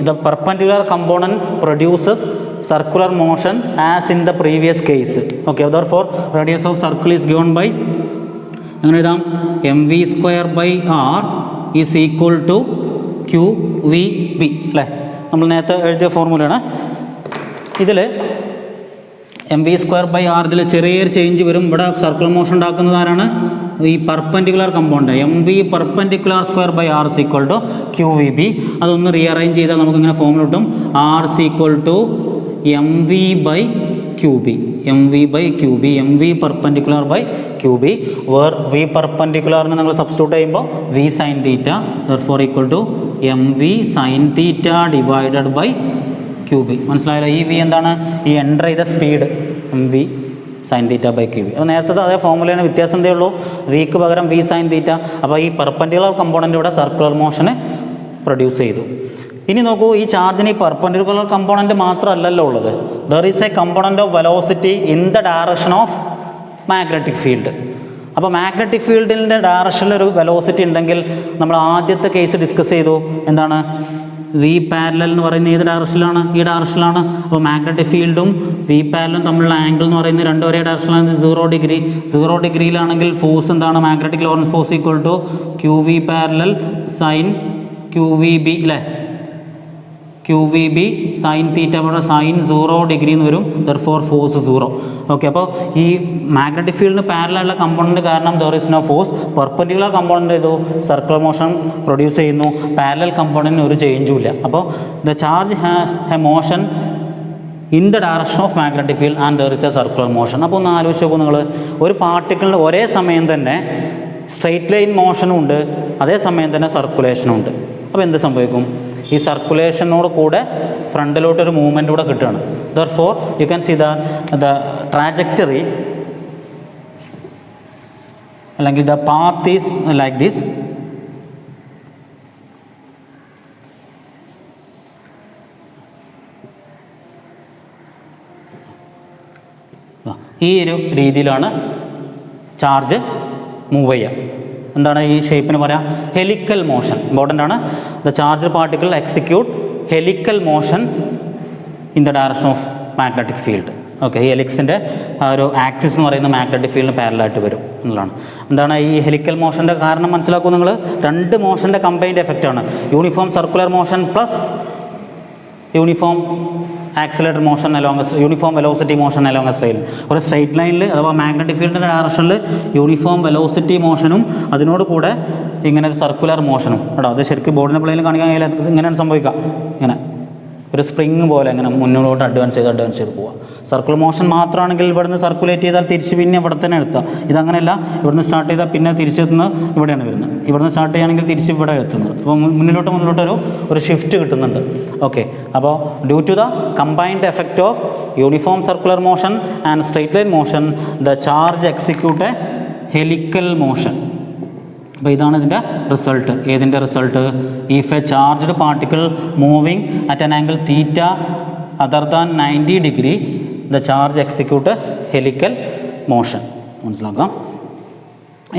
the perpendicular component produces circular motion as in the previous case. Okay, therefore radius of circle is given by എങ്ങനെ എഴുതാം, mv²/r is equal to qvb അല്ലേ. നമ്മൾ നേരത്തെ എഴുതിയ ഫോർമുലയാണ്. ഇതിൽ mv²/r ഇതിൽ ചെറിയൊരു ചേഞ്ച് വരും. ഇവിടെ സർക്കുലർ മോഷൻ ഉണ്ടാക്കുന്നത് ആരാണ്, ഈ perpendicular component. mv perpendicular²/r is equal to qvb. അതൊന്ന് റീഅറേഞ്ച് ചെയ്താൽ നമുക്കിങ്ങനെ ഫോർമുല കിട്ടും. r is equal to mv/qb. mv perpendicular/qb, where v perpendicular നിങ്ങൾ സബ്സ്റ്റിറ്റ്യൂട്ട് ചെയ്യുമ്പോൾ v sin theta, therefore equal to mv sin theta divided by qb. മനസ്സിലായല്ലോ? ഈ v എന്താണ്, ഈ എൻ്റർ ചെയ്ത speed mv sin theta by qb. അപ്പോൾ നേരത്തെ അതേ ഫോർമുലയാണ്, വ്യത്യാസം എന്തേ ഉള്ളൂ, വിക്ക് പകരം v sin theta. അപ്പോൾ ഈ പെർപെൻഡിക്കുലർ കമ്പോണൻ്റ് ഇവിടെ സർക്കുലർ മോഷനെ പ്രൊഡ്യൂസ് ചെയ്തു. ഇനി നോക്കൂ, ഈ ചാർജിന് ഈ പെർപെൻഡിക്കുലർ കമ്പോണൻറ്റ് മാത്രമല്ലല്ലോ ഉള്ളത്. There is A component of velocity in the direction of magnetic field. അപ്പോൾ മാഗ്നറ്റിക് ഫീൽഡിൻ്റെ ഡയറക്ഷനിൽ ഒരു വെലോസിറ്റി ഉണ്ടെങ്കിൽ നമ്മൾ ആദ്യത്തെ കേസ് ഡിസ്കസ് ചെയ്തു, എന്താണ് വി പാരലൽ എന്ന് പറയുന്നത് ഏത് ഡയറക്ഷനിലാണ്? ഈ ഡയറക്ഷനിലാണ്. അപ്പോൾ മാഗ്നറ്റിക് ഫീൽഡും വി പാരലും തമ്മിലുള്ള ആംഗിൾ എന്ന് പറയുന്നത് രണ്ടും ഒരേ ഡയറക്ഷനിലാണ്, 0 ഡിഗ്രി. 0 ഡിഗ്രിയിലാണെങ്കിൽ ഫോഴ്സ് എന്താണ്? Magnetic Lorentz force equal to Q V parallel sine Q V B അല്ലേ, Q V B sine theta അവിടെ സൈൻ 0 ഡിഗ്രി എന്ന് വരും, ദർഫോർ ഫോഴ്സ് 0. ഓക്കെ, അപ്പോൾ ഈ മാഗ്നറ്റിക് ഫീൽഡിന് പാരലുള്ള കമ്പോണൻറ്റ് കാരണം there is no force. Perpendicular component ചെയ്തു സർക്കുലർ മോഷൻ പ്രൊഡ്യൂസ് ചെയ്യുന്നു, പാരലൽ കമ്പോണൻറ്റിന് ഒരു ചേഞ്ചും ഇല്ല. അപ്പോൾ the charge has a motion in the direction of magnetic field and there is a circular motion. അപ്പോൾ ഒന്ന് ആലോചിച്ച് നോക്കൂ നിങ്ങൾ, ഒരു പാർട്ടിക്കിളിന് ഒരേ സമയം തന്നെ സ്ട്രെയിറ്റ് ലൈൻ മോഷനും ഉണ്ട്, അതേസമയം തന്നെ സർക്കുലേഷനും ഉണ്ട്. അപ്പോൾ എന്ത് സംഭവിക്കും? ഈ സർക്കുലേഷനോട് കൂടെ ഫ്രണ്ടിലോട്ടൊരു മൂവ്മെൻറ്റ് കൂടെ കിട്ടുകയാണ്. Therefore you can see the trajectory അല്ലെങ്കിൽ the path is like this. ഈ ഒരു രീതിയിലാണ് ചാർജ് മൂവ് ചെയ്യുക. എന്താണ് ഈ ഷേപ്പിന് പറയാം? Helical motion. ഇമ്പോർട്ടൻ്റ് ആണ്. The charge particle execute helical motion in the direction of magnetic field. Okay, ഈ ഹെലിക്സിൻ്റെ ആ ഒരു ആക്സിസ് എന്ന് പറയുന്ന മാഗ്നറ്റിക് ഫീൽഡിന് പാരലായിട്ട് വരും എന്നുള്ളതാണ്. എന്താണ് ഈ ഹെലിക്കൽ മോഷൻ്റെ കാരണം മനസ്സിലാക്കൂ നിങ്ങൾ. രണ്ട് മോഷൻ്റെ കമ്പൈൻഡ് എഫക്റ്റാണ്. Uniform circular motion plus uniform accelerator motion along uniform velocity motion along a straight. ഒരു സ്ട്രെയിറ്റ് ലൈനിൽ അഥവാ മാഗ്നറ്റിക് ഫീൽഡിൻ്റെ ഡയറക്ഷനിൽ യൂണിഫോം വെലോസിറ്റി മോഷനും അതിനോട് കൂടെ ഇങ്ങനെ ഒരു സർക്കുലർ മോഷനും. കേട്ടോ, അത് ശരിക്കും ബോർഡിൻ്റെ പ്ലെയിനിൽ കാണിക്കാൻ കഴിയില്ല. ഇങ്ങനെയാണ് സംഭവിക്കുക. ഇങ്ങനെ ഒരു സ്പ്രിങ് പോലെ ഇങ്ങനെ മുന്നോട്ട് അഡ്വാൻസ് ചെയ്ത് പോവുക. സർക്കുലർ മോഷൻ മാത്രമാണെങ്കിൽ ഇവിടുന്ന് സർക്കുലേറ്റ് ചെയ്താൽ തിരിച്ച് പിന്നെ ഇവിടെ തന്നെ എത്തുക. ഇതങ്ങനെയല്ല, ഇവിടുന്ന് സ്റ്റാർട്ട് ചെയ്താൽ പിന്നെ തിരിച്ചെത്തുന്നത് ഇവിടെയാണ് വരുന്നത്. ഇവിടുന്ന് സ്റ്റാർട്ട് ചെയ്യുകയാണെങ്കിൽ തിരിച്ച് ഇവിടെ എത്തുന്നത്. അപ്പോൾ മുന്നിലോട്ടൊരു ഷിഫ്റ്റ് കിട്ടുന്നുണ്ട്. ഓക്കെ, അപ്പോൾ due to the combined effect of uniform circular motion and straight line motion the charge execute a helical motion. അപ്പോൾ ഇതാണ് ഇതിൻ്റെ റിസൾട്ട്. ഏതിൻ്റെ result? If a charged particle moving at an angle theta other than 90 degree the charge execute helical motion. മനസ്സിലാക്കാം.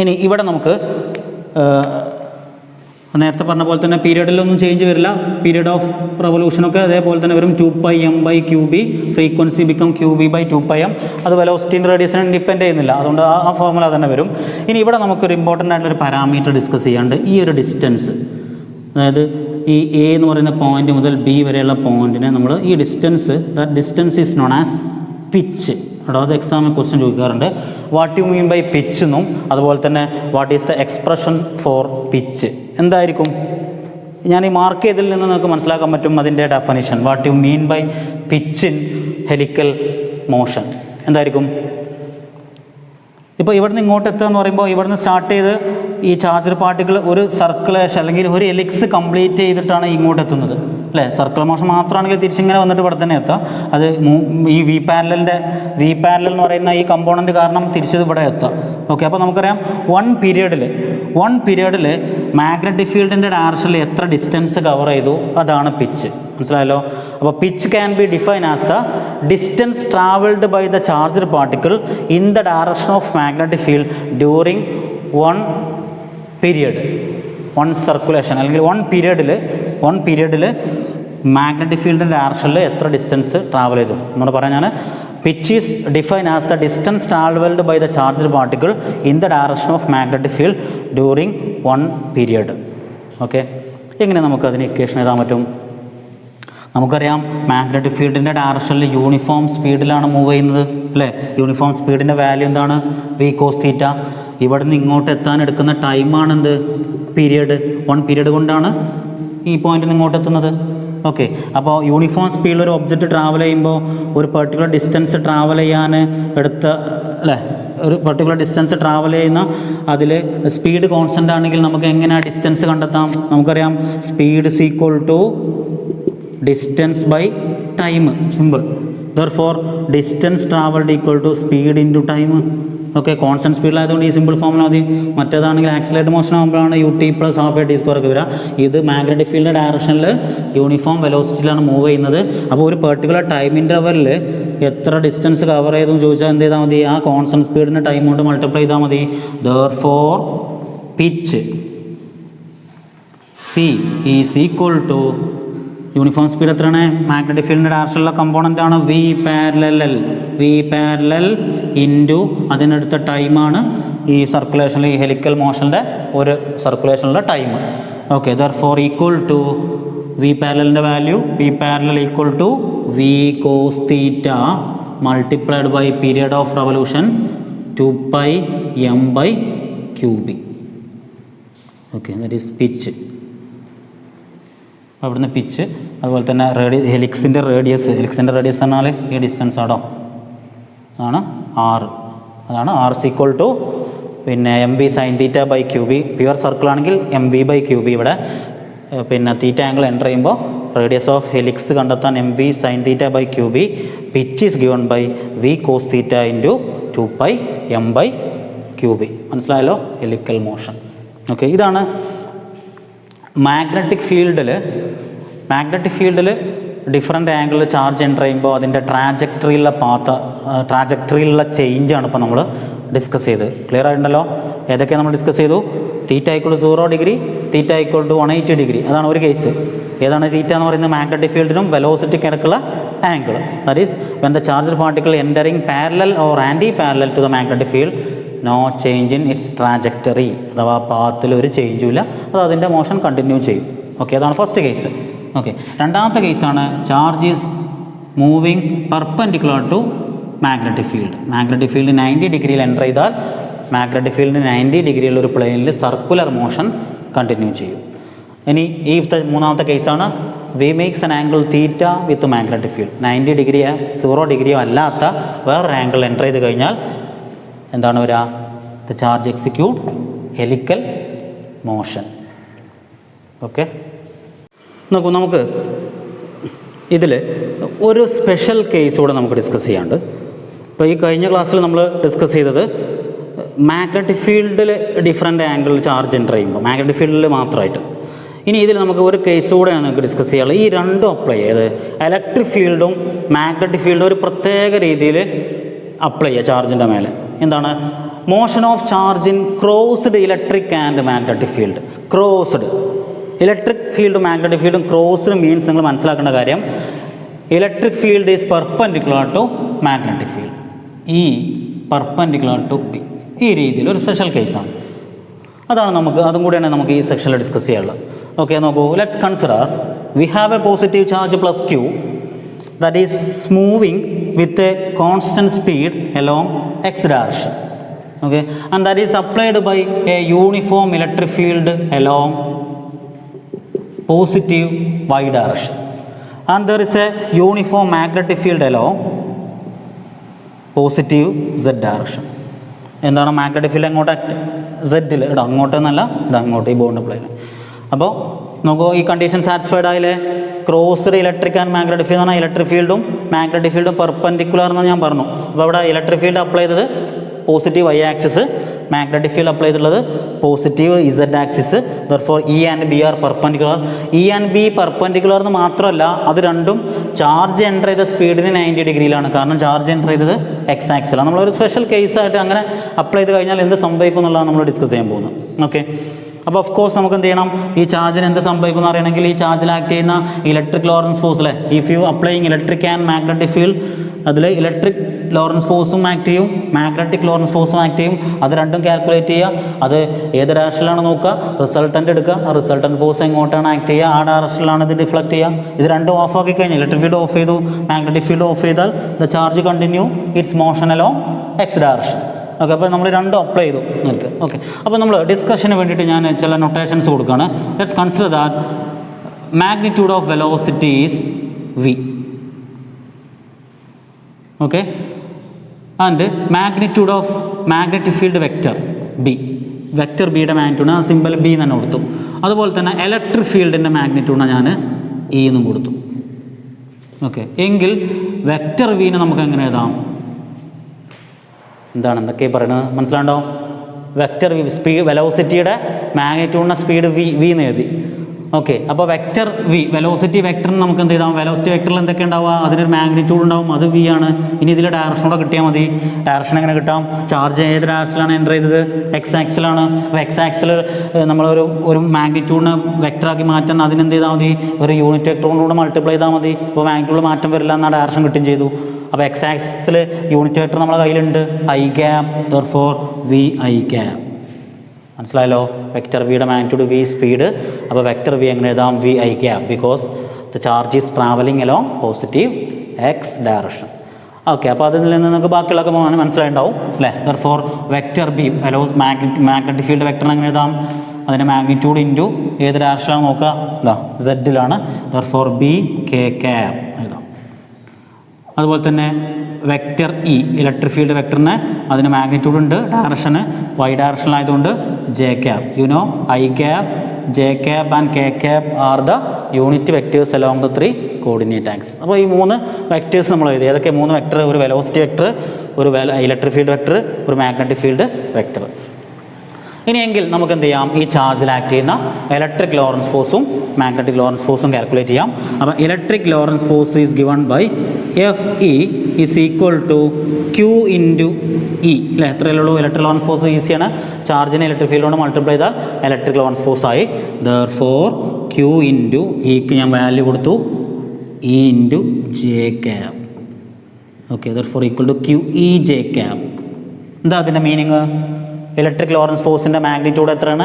ഇനി ഇവിടെ നമുക്ക് നേരത്തെ പറഞ്ഞ പോലെ തന്നെ പീരിയഡിലൊന്നും ചേഞ്ച് വരില്ല. പീരിയഡ് ഓഫ് റെവല്യൂഷനൊക്കെ അതേപോലെ തന്നെ വരും. 2πm/qb, frequency become qb/2πm. അത് വെലോസിറ്റിൻ്റെ റേഡിയസിനെ ഡിപ്പെൻഡ് ചെയ്യുന്നില്ല, അതുകൊണ്ട് ആ ഫോർമുല തന്നെ വരും. ഇനി ഇവിടെ നമുക്കൊരു ഇമ്പോർട്ടൻ്റ് ആയിട്ടുള്ളൊരു പാരാമീറ്റർ ഡിസ്കസ് ചെയ്യാണ്ട്, ഈ ഒരു ഡിസ്റ്റൻസ്, അതായത് ഈ എ എന്ന് പറയുന്ന പോയിന്റ് മുതൽ ബി വരെയുള്ള പോയിന്റിനെ നമ്മൾ ഈ distance is known as pitch. കേട്ടോ, അത് എക്സാമിൽ ക്വസ്റ്റ്യൻ ചോദിക്കാറുണ്ട്. What you mean by pitch എന്നും അതുപോലെ തന്നെ what is the expression for pitch എന്തായിരിക്കും? ഞാൻ ഈ മാർക്ക് ചെയ്തതിൽ നിന്ന് നമുക്ക് മനസ്സിലാക്കാൻ പറ്റും അതിൻ്റെ definition. What you mean by pitch in helical motion എന്തായിരിക്കും? ഇപ്പോൾ ഇവിടുന്ന് ഇങ്ങോട്ട് എത്തുക എന്ന് പറയുമ്പോൾ ഇവിടുന്ന് സ്റ്റാർട്ട് ചെയ്ത് ഈ ചാർജർ പാർട്ടിക്കിൾ ഒരു സർക്കുലേഷൻ അല്ലെങ്കിൽ ഒരു എലിക്സ് കംപ്ലീറ്റ് ചെയ്തിട്ടാണ് ഇങ്ങോട്ട് എത്തുന്നത് അല്ലേ? സർക്കുലർ മോഷൻ മാത്രമാണെങ്കിൽ തിരിച്ചിങ്ങനെ വന്നിട്ട് ഇവിടെ തന്നെ എത്താം. അത് ഈ വി പാരലൽ എന്ന് പറയുന്ന ഈ കമ്പോണൻറ്റ് കാരണം തിരിച്ചത് ഇവിടെ എത്താം. ഓക്കെ, അപ്പോൾ നമുക്കറിയാം വൺ പീരിയഡിൽ മാഗ്നറ്റിക് ഫീൽഡിൻ്റെ ഡയറക്ഷനിൽ എത്ര ഡിസ്റ്റൻസ് കവർ ചെയ്തു അതാണ് പിച്ച്. മനസ്സിലായല്ലോ? അപ്പോൾ pitch can be define as the distance travelled by the charged particle in the direction of magnetic field during one circulation അല്ലെങ്കിൽ വൺ പീരിയഡിൽ മാഗ്നറ്റിക് ഫീൽഡിൻ്റെ ഡയറക്ഷനിൽ എത്ര ഡിസ്റ്റൻസ് ട്രാവൽ ചെയ്തു എന്നോട് പറഞ്ഞാൽ pitch is define as the distance travelled by the charged particle in the direction of magnetic field during one period. Okay, എങ്ങനെ നമുക്കതിന് ഇക്വേഷൻ എഴുതാൻ പറ്റും? നമുക്കറിയാം മാഗ്നറ്റിക് ഫീൽഡിൻ്റെ ഡയറക്ഷനിൽ യൂണിഫോം സ്പീഡിലാണ് മൂവ് ചെയ്യുന്നത് അല്ലേ? യൂണിഫോം സ്പീഡിൻ്റെ വാല്യൂ എന്താണ്? v cos θ. ഇവിടെ നിന്ന് ഇങ്ങോട്ട് എത്താൻ എടുക്കുന്ന ടൈമാണെന്ത്? പീരിയഡ്. വൺ പീരിയഡ് കൊണ്ടാണ് ഈ പോയിന്റിൽ നിന്ന് ഇങ്ങോട്ട് എത്തുന്നത്. ഓക്കെ, അപ്പോൾ യൂണിഫോം സ്പീഡിൽ ഒരു ഒബ്ജക്റ്റ് ട്രാവൽ ചെയ്യുമ്പോൾ ഒരു പെർട്ടിക്കുലർ ഡിസ്റ്റൻസ് ട്രാവൽ ചെയ്യാൻ ഒരു പെർട്ടിക്കുലർ ഡിസ്റ്റൻസ് ട്രാവൽ ചെയ്യുന്ന അതിൽ സ്പീഡ് കോൺസ്റ്റൻ്റ് ആണെങ്കിൽ നമുക്ക് എങ്ങനെ ഡിസ്റ്റൻസ് കണ്ടെത്താം? നമുക്കറിയാം speed is equal to distance by time. Simple. Therefore distance travelled equal to speed into time. Okay, constant സ്പീഡിലായതുകൊണ്ട് ഈ സിമ്പിൾ ഫോമിൽ മതി. മറ്റേതാണെങ്കിൽ ആക്സിലേറ്റ് മോഷൻ ആകുമ്പോഴാണ് ut plus half A T square ഒക്കെ വരിക. ഇത് മാഗ്നറ്റിക് ഫീൽഡിൻ്റെ ഡയറക്ഷനിൽ യൂണിഫോം വെലോസിറ്റിയിലാണ് മൂവ് ചെയ്യുന്നത്. അപ്പോൾ ഒരു പെർട്ടിക്കുലർ ടൈം ഇൻ്റർവെല്ലിൽ എത്ര ഡിസ്റ്റൻസ് കവർ ചെയ്തെന്ന് ചോദിച്ചാൽ എന്ത് ചെയ്താൽ മതി, ആ കോൺസ്റ്റൻറ്റ് സ്പീഡിൻ്റെ ടൈം കൊണ്ട് മൾട്ടിപ്ലൈ ചെയ്താൽ മതി. Therefore pitch P is equal to uniform speed എത്രയാണ്, മാഗ്നറ്റിക് ഫീൽഡിൻ്റെ ഡയറക്ഷനിലുള്ള കമ്പോണൻ്റാണ് വി പാരലൽ ഇൻറ്റു അതിനടുത്ത ടൈമാണ് ഈ സർക്കുലേഷനിൽ ഈ ഹെലിക്കൽ മോഷൻ്റെ ഒരു സർക്കുലേഷനിലുള്ള time. Okay, therefore equal to V പാരലിൻ്റെ value equal to V cos theta multiplied by period of revolution 2πm/qb. Okay, that is pitch. അവിടുന്ന് പിച്ച്, അതുപോലെ തന്നെ ഹെലിക്സിൻ്റെ റേഡിയസ് പറഞ്ഞാൽ ഈ ഡിസ്റ്റൻസ് ആണോ, അതാണ് അതാണ് r ഈക്വൽ ടു പിന്നെ mv sin theta by qb. Pure circle ആണെങ്കിൽ mv/qb. ഇവിടെ പിന്നെ തീറ്റ ആംഗിൾ എൻ്റർ ചെയ്യുമ്പോൾ റേഡിയസ് ഓഫ് ഹെലിക്സ് കണ്ടെത്താൻ mv sin theta by qb. Pitch is given by v cos theta into 2πm/qb. മനസ്സിലായല്ലോ, helical motion. Okay, ഇതാണ് magnetic ഫീൽഡിൽ different ആംഗിളിൽ charge enter ചെയ്യുമ്പോൾ അതിൻ്റെ ട്രാജക്ടറിയിലുള്ള ചേഞ്ചാണ് ഇപ്പോൾ നമ്മൾ ഡിസ്കസ് ചെയ്ത്. ക്ലിയർ ആയിട്ടുണ്ടല്ലോ? ഏതൊക്കെയാണ് നമ്മൾ ഡിസ്കസ് ചെയ്തു? Theta equal to 0 degree, theta equal to 180 degree. അതാണ് ഒരു കേസ്. ഏതാണ് തീറ്റ എന്ന് പറയുന്നത്? മാഗ്നറ്റിക് ഫീൽഡിനും വെലോസിറ്റിക്ക് ഇടയ്ക്കുള്ള angle. That is when the charge particle entering parallel or anti parallel to the magnetic field, no change in its trajectory, അഥവാ പാത്തിൽ ഒരു ചേഞ്ചും ഇല്ല, അത് അതിൻ്റെ മോഷൻ കണ്ടിന്യൂ ചെയ്യും. ഓക്കെ, അതാണ് ഫസ്റ്റ് കേസ്. ഓക്കെ, രണ്ടാമത്തെ കേസാണ് charge is moving perpendicular to magnetic field. Magnetic field 90 ഡിഗ്രിയിൽ എൻ്റർ ചെയ്താൽ മാഗ്നറ്റിക് ഫീൽഡിന് 90 ഡിഗ്രിയുള്ള ഒരു പ്ലെയിനിൽ സർക്കുലർ മോഷൻ കണ്ടിന്യൂ ചെയ്യും. ഇനി ഈ മൂന്നാമത്തെ കേസാണ് V makes an angle theta with magnetic field. 90 ഡിഗ്രിയോ 0 ഡിഗ്രിയോ അല്ലാത്ത വേറൊരു ആംഗിൾ എൻ്റർ ചെയ്ത് കഴിഞ്ഞാൽ എന്താണ് വരിക? The charge execute helical motion. Okay, നോക്കൂ, നമുക്ക് ഇതിൽ ഒരു സ്പെഷ്യൽ കേസ് കൂടെ നമുക്ക് ഡിസ്കസ് ചെയ്യാണ്ട്. ഇപ്പോൾ ഈ കഴിഞ്ഞ ക്ലാസ്സിൽ നമ്മൾ ഡിസ്കസ് ചെയ്തത് മാഗ്നറ്റിക് ഫീൽഡിൽ ഡിഫറെൻ്റ് ആംഗിളിൽ ചാർജ് എൻ്റർ ചെയ്യുമ്പോൾ മാഗ്നറ്റിക് ഫീൽഡിൽ മാത്രമായിട്ട്. ഇനി ഇതിൽ നമുക്ക് ഒരു കേസ് കൂടെയാണ് നമുക്ക് ഡിസ്കസ് ചെയ്യാനുള്ളത്. ഈ രണ്ടും അപ്ലൈ ചെയ്ത് ഇലക്ട്രിക് ഫീൽഡും മാഗ്നറ്റിക് ഫീൽഡും ഒരു പ്രത്യേക രീതിയിൽ അപ്ലൈ ചെയ്യുക ചാർജിൻ്റെ മേലെ. എന്താണ്? Motion of charge in crossed electric and magnetic field. Crossed electric ഫീൽഡും മാഗ്നറ്റിക് ഫീൽഡും ക്രോസ്ഡ് മീൻസ് നിങ്ങൾ മനസ്സിലാക്കേണ്ട കാര്യം, electric field is perpendicular to magnetic field. ഈ പെർപെൻഡിക്കുലർ ടു പി, ഈ രീതിയിൽ ഒരു സ്പെഷ്യൽ കേസാണ്. അതും കൂടിയാണ് നമുക്ക് ഈ സെക്ഷനിൽ ഡിസ്കസ് ചെയ്യാനുള്ളത്. ഓക്കെ, നോക്കൂ, let's consider we have a positive charge plus Q that is moving with a constant speed along x direction. Okay, and that is applied by a uniform electric field along positive y direction, and there is a uniform magnetic field along positive z direction. എന്താണ് magnetic field? അങ്ങോട്ട് സെഡിൽ ഇടാം, അങ്ങോട്ടെന്നല്ല, ഇത് അങ്ങോട്ട് ഈ bond plain. അപ്പോൾ നമുക്ക് ഈ condition satisfied ആയില്ലേ? Crossed electric and magnetic field എന്ന് പറഞ്ഞാൽ ഇലക്ട്രിക് ഫീൽഡും മാഗ്നറ്റിക് ഫീൽഡും പെർപെൻഡിക്കുലർ എന്ന് ഞാൻ പറഞ്ഞു. അപ്പോൾ അവിടെ ഇലക്ട്രിക് ഫീൽഡ് അപ്ലൈ ചെയ്തത് positive y axis, magnetic field apply ചെയ്തിട്ടുള്ളത് positive z axis. Therefore E and B are perpendicular. E and B perpendicular എന്ന് മാത്രമല്ല, അത് രണ്ടും ചാർജ് എൻ്റർ ചെയ്ത സ്പീഡിന് 90 ഡിഗ്രിയിലാണ്. കാരണം ചാർജ് എൻ്റർ ചെയ്തത് x ആക്സിലാണ്. നമ്മളൊരു സ്പെഷ്യൽ കേസായിട്ട് അങ്ങനെ അപ്ലൈ ചെയ്ത് കഴിഞ്ഞാൽ എന്ത് സംഭവിക്കും എന്നുള്ളതാണ് നമ്മൾ ഡിസ്കസ് ചെയ്യാൻ പോകുന്നത്. ഓക്കെ, അപ്പോൾ ഓഫ് കോഴ്സ് നമുക്ക് എന്ത് ചെയ്യണം? ഈ ചാർജിന് എന്ത് സംഭവിക്കും എന്ന് അറിയണമെങ്കിൽ ഈ ചാർജിൽ ആക്ട് ചെയ്യുന്ന ഇലക്ട്രിക് ലോറൻസ് ഫോഴ്സ് അല്ലേ, if you applying electric and magnetic field, അതിൽ ഇലക്ട്രിക് ലോറൻസ് ഫോഴ്സും ആക്ട് ചെയ്യും, മാഗ്നറ്റിക് ലോറൻസ് ഫോഴ്സും ആക്ട് ചെയ്യും. അത് രണ്ടും കാൽക്കുലേറ്റ് ചെയ്യുക. അത് ഏത് ഡയറക്ഷനിലാണ് നോക്കുക, റിസൾട്ടൻ്റ് എടുക്കുക. ആ റിസൾട്ടൻ്റ് ഫോഴ്സ് എങ്ങോട്ടാണ് ആക്ട് ചെയ്യുക, ആ ഡയറക്ഷനിലാണ് ഇത് ഡിഫ്ലക്ട് ചെയ്യുക. ഇത് രണ്ടും ഓഫ് ആക്കി കഴിഞ്ഞാൽ, ഇലക്ട്രിക് ഫീൽഡ് ഓഫ് ചെയ്തു, മാഗ്നറ്റിക് ഫീൽഡ് ഓഫ് ചെയ്താൽ the charge continue it's motion along X direction. Okay, അപ്പോൾ നമ്മൾ രണ്ടും അപ്ലൈ ചെയ്തു നിങ്ങൾക്ക്. ഓക്കെ, അപ്പോൾ നമ്മൾ ഡിസ്കഷന് വേണ്ടിയിട്ട് ഞാൻ ചില നൊട്ടേഷൻസ് കൊടുക്കുകയാണ്. Let's consider that magnitude of velocity is v. Okay, and magnitude of magnetic field vector b. Vector ബിയുടെ മാഗ്നിറ്റ്യൂഡ് ആ സിമ്പിൾ b തന്നെ കൊടുത്തു. അതുപോലെ തന്നെ ഇലക്ട്രിക് ഫീൽഡിൻ്റെ മാഗ്നിറ്റ്യൂഡ് ഞാൻ e എന്നും കൊടുത്തു. ഓക്കെ, എങ്കിൽ വെക്റ്റർ വിനെ നമുക്ക് എങ്ങനെ എഴുതാം? എന്തൊക്കെയാണ് പറയുന്നത് മനസ്സിലാണ്ടോ? വെക്റ്റർ സ്പീഡ് വെലോസിറ്റിയുടെ മാഗ്നിറ്റ്യൂഡിൻ്റെ സ്പീഡ് വി എന്ന് എഴുതി. ഓക്കെ, അപ്പോൾ വെക്റ്റർ വി വെലോസിറ്റി വെക്ടറിന് നമുക്ക് എന്ത് ചെയ്താൽ വെലോസിറ്റി വെക്ടറിൽ എന്തൊക്കെ ഉണ്ടാവുക? അതിനൊരു മാഗ്നിറ്റ്യൂഡ് ഉണ്ടാവും, അത് വി ആണ്. ഇനി ഇതിലെ ഡയറക്ഷൻ കൂടെ കിട്ടിയാൽ മതി. ഡയറക്ഷൻ എങ്ങനെ കിട്ടാം? ചാർജ് ഏത് ഡയറക്ഷനിലാണ് എൻ്റർ ചെയ്തത്? എക്സ് ആക്സിലാണ്. അപ്പോൾ എക്സ് ആക്സിൽ നമ്മളൊരു മാഗ്നിറ്റ്യൂഡിനെ വെക്ടറാക്കി മാറ്റാൻ അതിനെന്ത് ചെയ്താൽ മതി? ഒരു യൂണിറ്റ് വെക്ടർ കൊണ്ടുകൂടെ മൾട്ടിപ്ലൈ ചെയ്താൽ മതി. അപ്പോൾ മാഗ്നിറ്റ്യൂഡ് മാറ്റം വരില്ല എന്നാൽ ഡയറക്ഷൻ കിട്ടുകയും ചെയ്തു. അപ്പോൾ എക്സ് ആക്സിൽ യൂണിറ്റ് വെക്ടർ നമ്മുടെ കയ്യിലുണ്ട്, I cap, therefore V I cap. മനസ്സിലായല്ലോ? വെക്റ്റർ വിയുടെ മാഗ്നിറ്റ്യൂഡ് വി സ്പീഡ്. അപ്പോൾ വെക്റ്റർ വി എങ്ങനെ എഴുതാം? V I cap, because the charge is travelling along positive X direction. Okay, അപ്പോൾ അതിൽ നിന്ന് നിങ്ങൾക്ക് ബാക്കിയുള്ളതൊക്കെ മനസ്സിലായിട്ടുണ്ടാവും അല്ലേ? Therefore vector B magnetic field വെക്ടറിന് എങ്ങനെ എഴുതാം? അതിൻ്റെ മാഗ്നിറ്റ്യൂഡ് ഇൻറ്റു ഏത് ഡയറക്ഷനാണ് നോക്കുക? ഇതാ സെഡിലാണ്. ദെർഫോർ ബി കെ ക്യാപ് എഴുതാം. അതുപോലെ തന്നെ വെക്റ്റർ ഇ ഇലക്ട്രിക് ഫീൽഡ് വെക്ടറിന് അതിന് മാഗ്നിറ്റ്യൂഡ് ഉണ്ട്, ഡയറക്ഷന് വൈ ഡയറക്ഷനിലായതുകൊണ്ട് J cap. You know I cap, J cap and K cap are the unit vectors along the 3 coordinate axis. അപ്പോൾ ഈ 3 വെക്ടേഴ്സ് നമ്മൾ എഴുതി. ഏതൊക്കെ 3 വെക്ടർ? ഒരു വെലോസിറ്റി വെക്ടർ, ഒരു ഇലക്ട്രിക് ഫീൽഡ് വെക്ടർ, ഒരു മാഗ്നറ്റിക് ഫീൽഡ് വെക്ടർ. ഇനിയെങ്കിൽ നമുക്ക് എന്ത് ചെയ്യാം? ഈ ചാർജിൽ ആക്ട് ചെയ്യുന്ന ഇലക്ട്രിക് ലോറൻസ് ഫോഴ്സും മാഗ്നറ്റിക് ലോറൻസ് ഫോഴ്സും കാൽക്കുലേറ്റ് ചെയ്യാം. അപ്പോൾ electric Lorentz force is given by F E is equal to Q into E അല്ലേ? എത്രയേ ഉള്ളൂ? ഇലക്ട്രിക് ലോറൻസ് ഫോഴ്സ് ഈസിയാണ്. ചാർജിനെ ഇലക്ട്രിക് ഫീൽഡ് കൊണ്ട് മൾട്ടിപ്ലൈ ചെയ്താൽ ഇലക്ട്രിക് ലോറൻസ് ഫോഴ്സ് ആയി. ദെർഫോർ ക്യൂ ഇൻറ്റു ഇക്ക് ഞാൻ വാല്യൂ കൊടുത്തു E into J cap. Okay, therefore equal to Q E J cap. എന്താ അതിൻ്റെ മീനിങ്? ഇലക്ട്രിക് ലോറൻസ് ഫോഴ്സിൻ്റെ മാഗ്നിറ്റ്യൂഡ് എത്രയാണ്?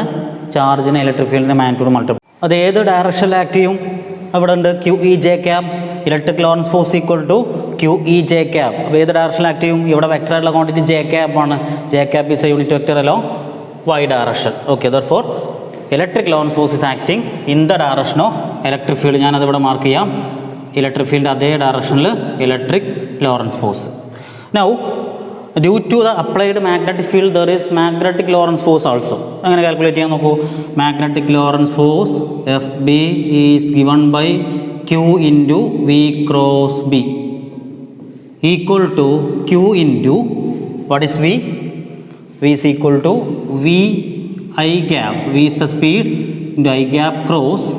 ചാർജിന് ഇലക്ട്രിക് ഫീൽഡിൻ്റെ മാഗ്നിറ്റ്യൂഡ് മൾട്ടിപ്ലൈ. അത് ഏത് ഡയറക്ഷനിൽ ആക്ട് ചെയ്യും? അവിടെ ഉണ്ട് Q E J cap. Electric Lorentz force equal to Q E J cap. അപ്പോൾ ഏത് ഡയറക്ഷനിൽ ആക്ട് ചെയ്യും? ഇവിടെ വെക്ടറായിട്ടുള്ള ക്വാണ്ടിറ്റി ജെ ക്യാപ് ആണ്. J cap is a unit vector അല്ലോ Y direction. Okay, therefore electric Lorentz force is acting in the direction of electric field. ഞാനതിവിടെ mark ചെയ്യാം. ഇലക്ട്രിക് ഫീൽഡ് അതേ ഡയറക്ഷനിൽ electric Lorentz force. Now due to the applied magnetic field there is magnetic Lorentz force also. അങ്ങനെ calculate ചെയ്യാൻ നോക്കൂ. Magnetic Lorentz force F B is given by q into V cross B equal to Q into what is v? V is equal to v I cap. V is the speed into i cap cross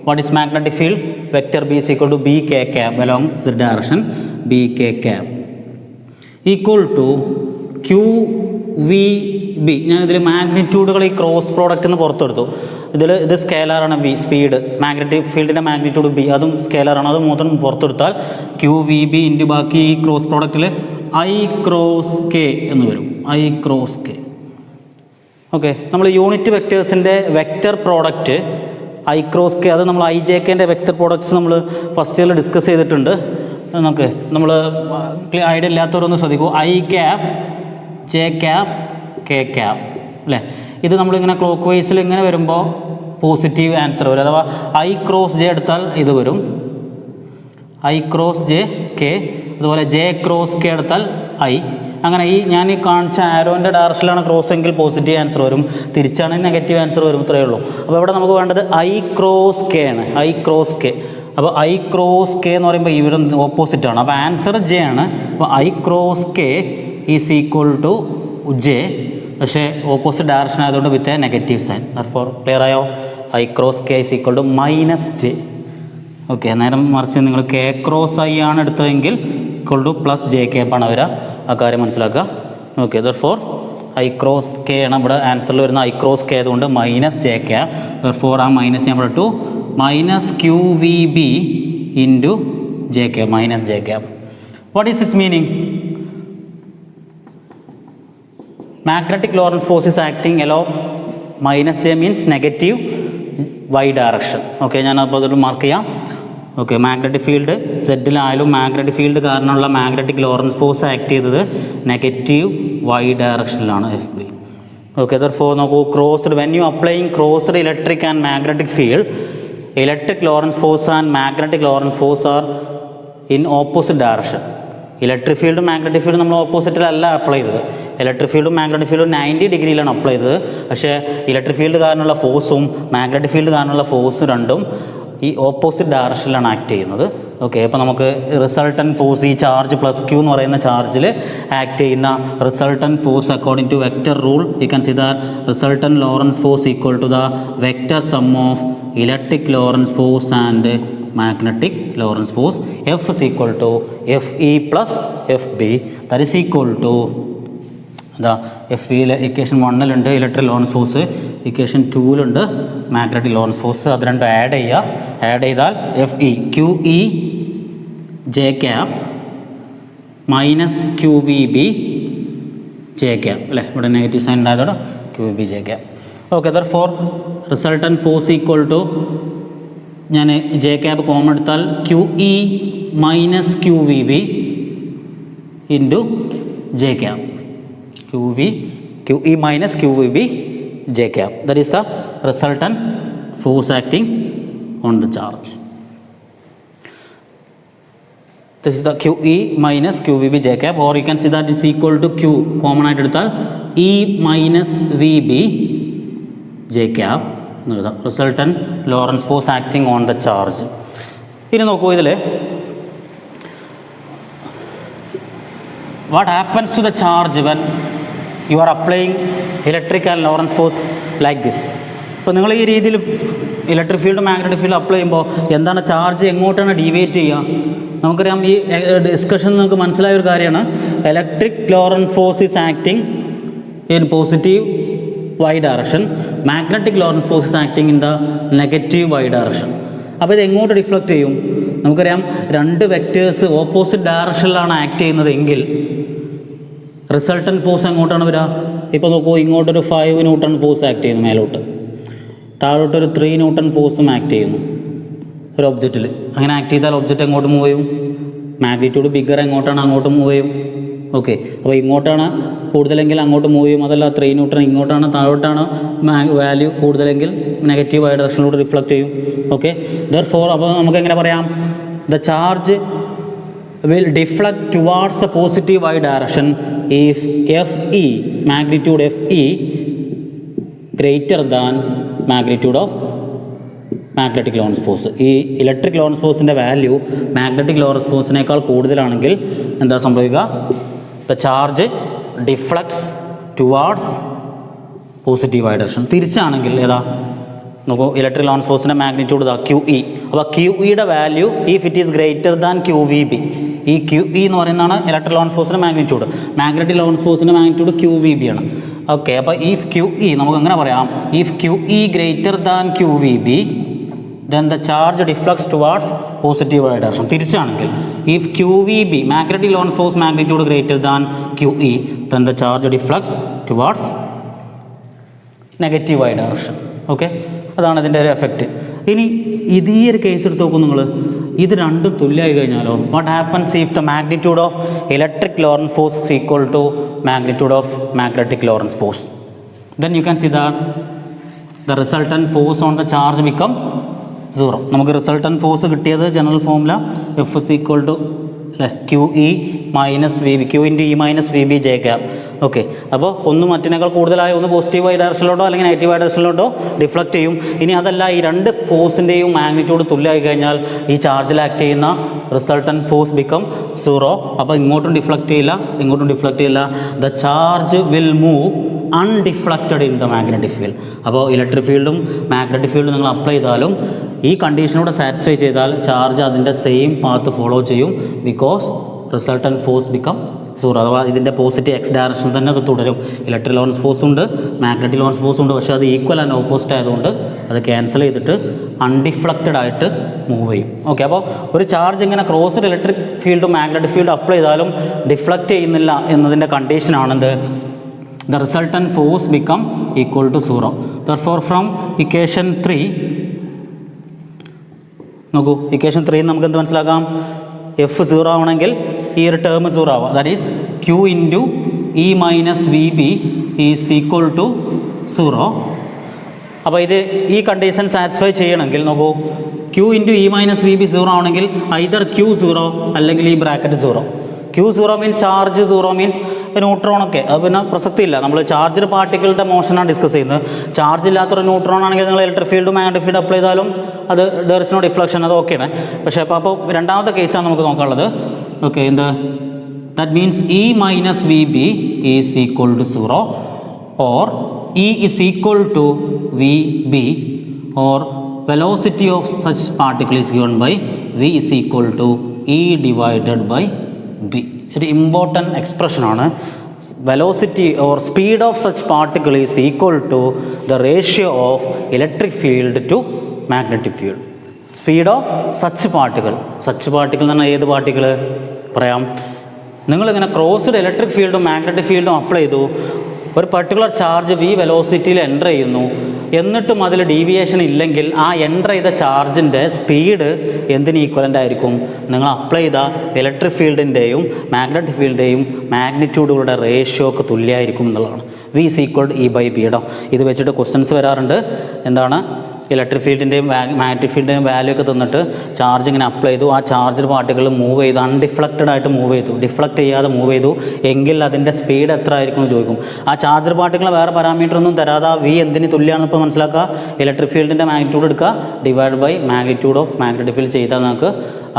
what is magnetic field? Vector B is equal to B K cap along this direction B K cap equal to Q V B. ഞാനിതിൽ മാഗ്നിറ്റ്യൂഡുകൾ ഈ cross product നിന്ന് പുറത്തെടുത്തു. ഇത് സ്കേലറാണ് v speed. Magnetic ഫീൽഡിൻ്റെ magnitude B അതും സ്കേലറാണ്. അത് മൊത്തം പുറത്തെടുത്താൽ ക്യൂ വി ബി ഇൻറ്റു ബാക്കി ഈ ക്രോസ് പ്രോഡക്റ്റിൽ ഐ ക്രോസ് കെ എന്ന് വരും. I cross k. ഓക്കെ, നമ്മൾ യൂണിറ്റ് വെക്ടേഴ്സിൻ്റെ vector product i cross k, അത് നമ്മൾ ഐ ജെ കെൻ്റെ വെക്റ്റർ പ്രോഡക്റ്റ്സ് നമ്മൾ ഫസ്റ്റ് ഇയറിൽ ഡിസ്കസ് ചെയ്തിട്ടുണ്ട്. നമുക്ക് നമ്മൾ ഐഡിയ ഇല്ലാത്തവരൊന്ന് ശ്രദ്ധിക്കൂ. I cap, J cap, K cap അല്ലേ? ഇത് നമ്മളിങ്ങനെ ക്ലോക്ക് വൈസിൽ ഇങ്ങനെ വരുമ്പോൾ പോസിറ്റീവ് ആൻസർ വരും. അഥവാ ഐ ക്രോസ് ജെ എടുത്താൽ ഇത് വരും, ഐ ക്രോസ് ജെ കെ. അതുപോലെ ജെ ക്രോസ് കെ എടുത്താൽ ഐ. അങ്ങനെ ഞാൻ ഈ കാണിച്ച ആരോൻ്റെ ഡയറക്ഷനിലാണ് ക്രോസ് എങ്കിൽ പോസിറ്റീവ് ആൻസർ വരും, തിരിച്ചാണെങ്കിൽ നെഗറ്റീവ് ആൻസർ വരും. ഇത്രയേ ഉള്ളൂ. അപ്പോൾ ഇവിടെ നമുക്ക് വേണ്ടത് ഐ ക്രോസ് കെ ആണ്. I cross k. അപ്പോൾ ഐ ക്രോസ് കെ എന്ന് പറയുമ്പോൾ ഇവിടെ ഓപ്പോസിറ്റാണ്. അപ്പോൾ ആൻസർ ജെ ആണ്. അപ്പോൾ i cross k is equal to j, പക്ഷേ ഓപ്പോസിറ്റ് ഡയറക്ഷൻ ആയതുകൊണ്ട് with a negative sign. Therefore clear ആയോ? I cross k is equal to minus j. Okay, നേരം മറിച്ച് നിങ്ങൾ കെ ക്രോസ് ഐ ആണ് എടുത്തതെങ്കിൽ equal to plus j k ആണ് വരിക. ആ കാര്യം മനസ്സിലാക്കുക. Okay, therefore I cross K ആണ് ഇവിടെ ആൻസറിൽ വരുന്ന. ഐ ക്രോസ് കെ ആയതുകൊണ്ട് മൈനസ് ജെ കെ. ദെർഫോർ ആ മൈനസ് ഞാൻ ഇവിടെ ഇട്ടു. Minus Q V B into J K, minus J K. What is its meaning? Magnetic Lorentz force is acting along minus J means negative y direction. Okay, ഞാൻ അപ്പോൾ അതൊരു mark ചെയ്യാം. Okay, magnetic field സെഡിലായാലും magnetic field കാരണമുള്ള magnetic Lorentz force act ചെയ്തത് negative y ഡയറക്ഷനിലാണ് F B. Okay, therefore നോക്കൂ, crossed when you applying crossed electric and magnetic field, electric Lorentz force and magnetic Lorentz force are in opposite direction. Electric ഫീൽഡും magnetic ഫീൽഡും നമ്മൾ ഓപ്പോസിറ്റിലല്ല apply ചെയ്തത്. Electric ഫീൽഡും magnetic ഫീൽഡും 90 ഡിഗ്രിയിലാണ് apply ചെയ്തത്. പക്ഷേ ഇലക്ട്രിക് ഫീൽഡ് കാരണമുള്ള ഫോഴ്സും മാഗ്നറ്റിക് ഫീൽഡ് കാരണമുള്ള ഫോഴ്സും രണ്ടും ഈ ഓപ്പോസിറ്റ് ഡയറക്ഷനിലാണ് ആക്ട് ചെയ്യുന്നത്. ഓക്കെ, അപ്പോൾ നമുക്ക് റിസൾട്ടൻ ഫോഴ്സ്, ഈ ചാർജ് പ്ലസ് ക്യൂ എന്ന് പറയുന്ന ചാർജിൽ ആക്ട് ചെയ്യുന്ന resultant force according to vector rule you can see that resultant Lorentz force equal to the vector sum of electric Lorentz force and magnetic Lorentz force. F is equal to Fe plus Fb, that is equal to the Fe equation 1 ഉണ്ട് electric Lorentz force, equation 2 magnetic Lorentz force. അത് രണ്ടും add ചെയ്താൽ Fe QE J cap minus QVB J cap അല്ലേ, ഇവിടെ negative sign ഉണ്ടായതോടെ QVB J cap. Okay, therefore resultant force equal to, ഞാൻ j cap common എടുത്താൽ QE minus QVB into J cap, QE minus QVB J cap, that is the resultant force acting on the charge. This is the QE minus QVB J cap, or you can see that is equal to Q common ആയിട്ട് എടുത്താൽ E minus VB J cap, resultant Lorentz force acting on the charge. ഇനി നോക്കൂ, ഇതിൽ what happens to the charge when you are applying electric and Lorentz force like this. ഇപ്പോൾ നിങ്ങൾ ഈ രീതിയിൽ electric field magnetic field apply ചെയ്യുമ്പോൾ എന്താണ് charge എങ്ങോട്ടാണ് ഡീവിയേറ്റ് ചെയ്യുക? നമുക്കറിയാം, ഈ ഡിസ്കഷൻ നമുക്ക് മനസ്സിലായ ഒരു കാര്യമാണ്, electric Lorentz force is acting in positive y direction, magnetic Lorentz force is acting in the negative y direction. അപ്പോൾ ഇത് എങ്ങോട്ട് ഡിഫ്ലക്റ്റ് ചെയ്യും? നമുക്കറിയാം, രണ്ട് വെക്റ്റേഴ്സ് ഓപ്പോസിറ്റ് ഡയറക്ഷനിലാണ് ആക്ട് ചെയ്യുന്നതെങ്കിൽ റിസൾട്ടൻ ഫോഴ്സ് എങ്ങോട്ടാണ് വരിക? ഇപ്പോൾ നോക്കൂ, ഇങ്ങോട്ടൊരു 5 ന്യൂട്ടൺ ഫോഴ്സ് ആക്ട് ചെയ്യുന്നു മേലോട്ട്, താഴോട്ടൊരു 3 ന്യൂട്ടൺ ഫോഴ്സും ആക്ട് ചെയ്യുന്നു ഒരു ഒബ്ജക്റ്റിൽ. അങ്ങനെ ആക്ട് ചെയ്താൽ ഒബ്ജക്റ്റ് എങ്ങോട്ട് മൂവ് ചെയ്യും? മാഗ്നിറ്റ്യൂഡ് ബിഗർ എങ്ങോട്ടാണ്? അങ്ങോട്ട് മൂവ് ചെയ്യും. ഓക്കെ, അപ്പോൾ ഇങ്ങോട്ടാണ് കൂടുതലെങ്കിൽ അങ്ങോട്ട് മൂവ് ചെയ്യും. അതല്ല 3 ന്യൂട്ടൺ ഇങ്ങോട്ടാണ്, താഴോട്ടാണ് വാല്യൂ കൂടുതലെങ്കിൽ നെഗറ്റീവ് വൈ ഡയറക്ഷനിലൂടെ റിഫ്ലക്റ്റ് ചെയ്യും. ഓക്കെ, ദർഫോർ അപ്പോൾ നമുക്ക് എങ്ങനെ പറയാം? The charge will deflect towards the positive y direction if Fe magnitude Fe greater than magnitude of magnetic Lorentz force. ഈ ഇലക്ട്രിക് ലോറൻസ് ഫോഴ്സിൻ്റെ വാല്യൂ മാഗ്നറ്റിക് ലോറൻസ് ഫോഴ്സിനേക്കാൾ കൂടുതലാണെങ്കിൽ എന്താ സംഭവിക്കുക? The charge deflects towards positive y direction. തിരിച്ചാണെങ്കിൽ ഏതാ നോക്കൂ, electric Lorentz ഫോഴ്സിൻ്റെ മാഗ്നിറ്റ്യൂഡ് ഇതാ QE. അപ്പോൾ QEയുടെ value if it is greater than QVB, ഈ QE എന്ന് പറയുന്നതാണ് ഇലക്ട്രിക് ലോറൻസ് ഫോഴ്സിൻ്റെ മാഗ്നിറ്റ്യൂഡ്. മാഗ്നറ്റിക് ലോറൻസ് ഫോഴ്സിൻ്റെ മാഗ്നിറ്റ്യൂഡ് QVB ആണ്. ഓക്കെ, അപ്പോൾ ഇഫ് QE നമുക്ക് എങ്ങനെ പറയാം? If QE greater than QVB then the charge deflects towards positive y direction. തിരിച്ചാണെങ്കിൽ if QVB magnetic Lorentz force magnitude greater than QE then the charge deflects towards negative y direction. Okay, അതാണ് ഇതിൻ്റെ ഒരു effect. ഇനി ഇതേ ഒരു case എടുത്ത് നോക്കും നിങ്ങൾ, ഇത് രണ്ടും തുല്യമായി കഴിഞ്ഞാലോ what happens if the magnitude of electric Lorentz force is equal to magnitude of magnetic Lorentz force, then you can see that the resultant force on the charge become 0. നമുക്ക് റിസൾട്ടൻ ഫോഴ്സ് കിട്ടിയത് general formula F is equal to QE minus VB, Q into E minus VB J cap. Okay, അപ്പോൾ ഒന്ന് മറ്റിനേക്കാൾ കൂടുതലായ ഒന്ന് positive Y ഡയറക്ഷനിലോട്ടോ അല്ലെങ്കിൽ negative Y ഡയറക്ഷനിലോട്ടോ deflect ചെയ്യും. ഇനി അതല്ല, ഈ രണ്ട് ഫോഴ്സിൻ്റെയും മാഗ്നിറ്റ്യൂഡ് തുല്യമായി കഴിഞ്ഞാൽ ഈ ചാർജിൽ ആക്ട് ചെയ്യുന്ന റിസൾട്ടൻ ഫോഴ്സ് ബിക്കം 0. അപ്പോൾ ഇങ്ങോട്ടും ഡിഫ്ലക്റ്റ് ചെയ്യില്ല, ഇങ്ങോട്ടും ഡിഫ്ലക്റ്റ് ചെയ്യില്ല. The charge will move undeflected in the magnetic field. അപ്പോൾ ഇലക്ട്രിക് ഫീൽഡും മാഗ്നറ്റിക് ഫീൽഡും നിങ്ങൾ അപ്ലൈ ചെയ്താലും ഈ കണ്ടീഷനോടെ സാറ്റിസ്ഫൈ ചെയ്താൽ ചാർജ് അതിൻ്റെ സെയിം പാത്ത് ഫോളോ ചെയ്യും, ബിക്കോസ് റിസൾട്ടൻ ഫോഴ്സ് ബിക്കം 0. അഥവാ ഇതിൻ്റെ പോസിറ്റീവ് എക്സ് ഡയറക്ഷൻ തന്നെ അത് തുടരും. ഇലക്ട്രിക് ലോറൻസ് ഫോഴ്സ് ഉണ്ട്, മാഗ്നറ്റിക് ലോറൻസ് ഫോഴ്സ് ഉണ്ട്, പക്ഷേ അത് ഈക്വൽ ആൻഡ് ഓപ്പോസിറ്റ് ആയതുകൊണ്ട് അത് ക്യാൻസൽ ചെയ്തിട്ട് അൺഡിഫ്ലക്റ്റഡ് ആയിട്ട് മൂവ് ചെയ്യും. ഓക്കെ, അപ്പോൾ ഒരു ചാർജ് ഇങ്ങനെ ക്രോസ്ഡ് ഇലക്ട്രിക് ഫീൽഡും മാഗ്നറ്റിക് ഫീൽഡ് അപ്ലൈ ചെയ്താലും ഡിഫ്ലക്റ്റ് ചെയ്യുന്നില്ല എന്നതിൻ്റെ കണ്ടീഷനാണെന്ത്? The resultant force become equal to 0. Therefore from equation 3 നോക്കൂ, ഇക്വേഷൻ 3 നമുക്ക് എന്ത് മനസ്സിലാക്കാം? F 0 ആവണമെങ്കിൽ ഈ ഒരു ടേം 0 ആവാം. That is Q into E minus VB is equal to 0. അപ്പോൾ ഇത് ഈ കണ്ടീഷൻ സാറ്റിസ്ഫൈ ചെയ്യണമെങ്കിൽ നോക്കൂ, Q into E minus VB 0 ആവണമെങ്കിൽ ഐദർ Q 0 അല്ലെങ്കിൽ ഈ bracket 0. Q 0 means charge 0 means ന്യൂട്രോണൊക്കെ അത് പിന്നെ പ്രസക്തിയില്ല. നമ്മൾ ചാർജ്ഡ് പാർട്ടിക്കിളുടെ മോഷനാണ് ഡിസ്കസ് ചെയ്യുന്നത്. ചാർജ് ഇല്ലാത്തൊരു ന്യൂട്രോൺ ആണെങ്കിൽ നിങ്ങൾ ഇലക്ട്രിക് ഫീൽഡും മാഗ്നറ്റിക് ഫീൽഡ് അപ്ലൈ ചെയ്താലും അത് ദർ ഇസ് നോ ഡിഫ്ലക്ഷൻ, അത് ഓക്കെയാണ്. പക്ഷേ അപ്പോൾ രണ്ടാമത്തെ കേസാണ് നമുക്ക് നോക്കാനുള്ളത്. ഓക്കെ, എന്ത് that means E minus V B is equal to 0 or E is equal to V B or velocity of such particle is given by v is equal to e divided by b. ഒരു ഇമ്പോർട്ടൻറ്റ് എക്സ്പ്രഷനാണ്. Velocity or speed of such particle is equal to the ratio of electric field to magnetic field. Speed of such particle എന്ന് പറഞ്ഞാൽ ഏത് particle പറയാം? നിങ്ങളിങ്ങനെ crossed electric ഫീൽഡും magnetic ഫീൽഡും അപ്ലൈ ചെയ്തു, ഒരു പർട്ടിക്കുലർ ചാർജ് വി വെലോസിറ്റിയിൽ എൻ്റർ ചെയ്യുന്നു, എന്നിട്ടും അതിൽ ഡീവിയേഷൻ ഇല്ലെങ്കിൽ ആ എൻ്റർ ചെയ്ത ചാർജിൻ്റെ സ്പീഡ് എന്തിന് ഈക്വലൻ്റ് ആയിരിക്കും? നിങ്ങൾ അപ്ലൈ ചെയ്ത ഇലക്ട്രിക് ഫീൽഡിൻ്റെയും മാഗ്നറ്റിക് ഫീൽഡിൻ്റെയും മാഗ്നിറ്റ്യൂഡുകളുടെ റേഷ്യോക്ക് തുല്യമായിരിക്കും എന്നുള്ളതാണ്. V is equal E by B. കേട്ടോ, ഇത് വെച്ചിട്ട് ക്വസ്റ്റ്യൻസ് വരാറുണ്ട്. എന്താണ്? ഇലക്ട്രിക് ഫീൽഡിൻ്റെയും മാഗ്നറ്റിക് ഫീൽഡിൻ്റെയും വാല്യൂ ഒക്കെ തന്നിട്ട് ചാർജ് ഇങ്ങനെ അപ്ലൈ ചെയ്തു, ആ ചാർജ് പാർട്ടിക്കിൾ മൂവ് ചെയ്തു, അൺഡിഫ്ലക്റ്റഡ് ആയിട്ട് മൂവ് ചെയ്തു, ഡിഫ്ലക്റ്റ് ചെയ്യാതെ മൂവ് ചെയ്തു എങ്കിൽ അതിൻ്റെ സ്പീഡ് എത്ര ആയിരിക്കും എന്ന് ചോദിക്കും. ആ ചാർജർ പാർട്ടിക്കിൾ വേറെ പാരാമീറ്റർ ഒന്നും തരാതെ വി എന്തിന് തുല്യമാണെന്ന് ഇപ്പോൾ മനസ്സിലാക്കുക. ഇലക്ട്രിക് ഫീൽഡിൻ്റെ മാഗ്നിറ്റ്യൂഡ് എടുക്കുക, divide by magnitude of magnetic field ചെയ്താൽ നമുക്ക്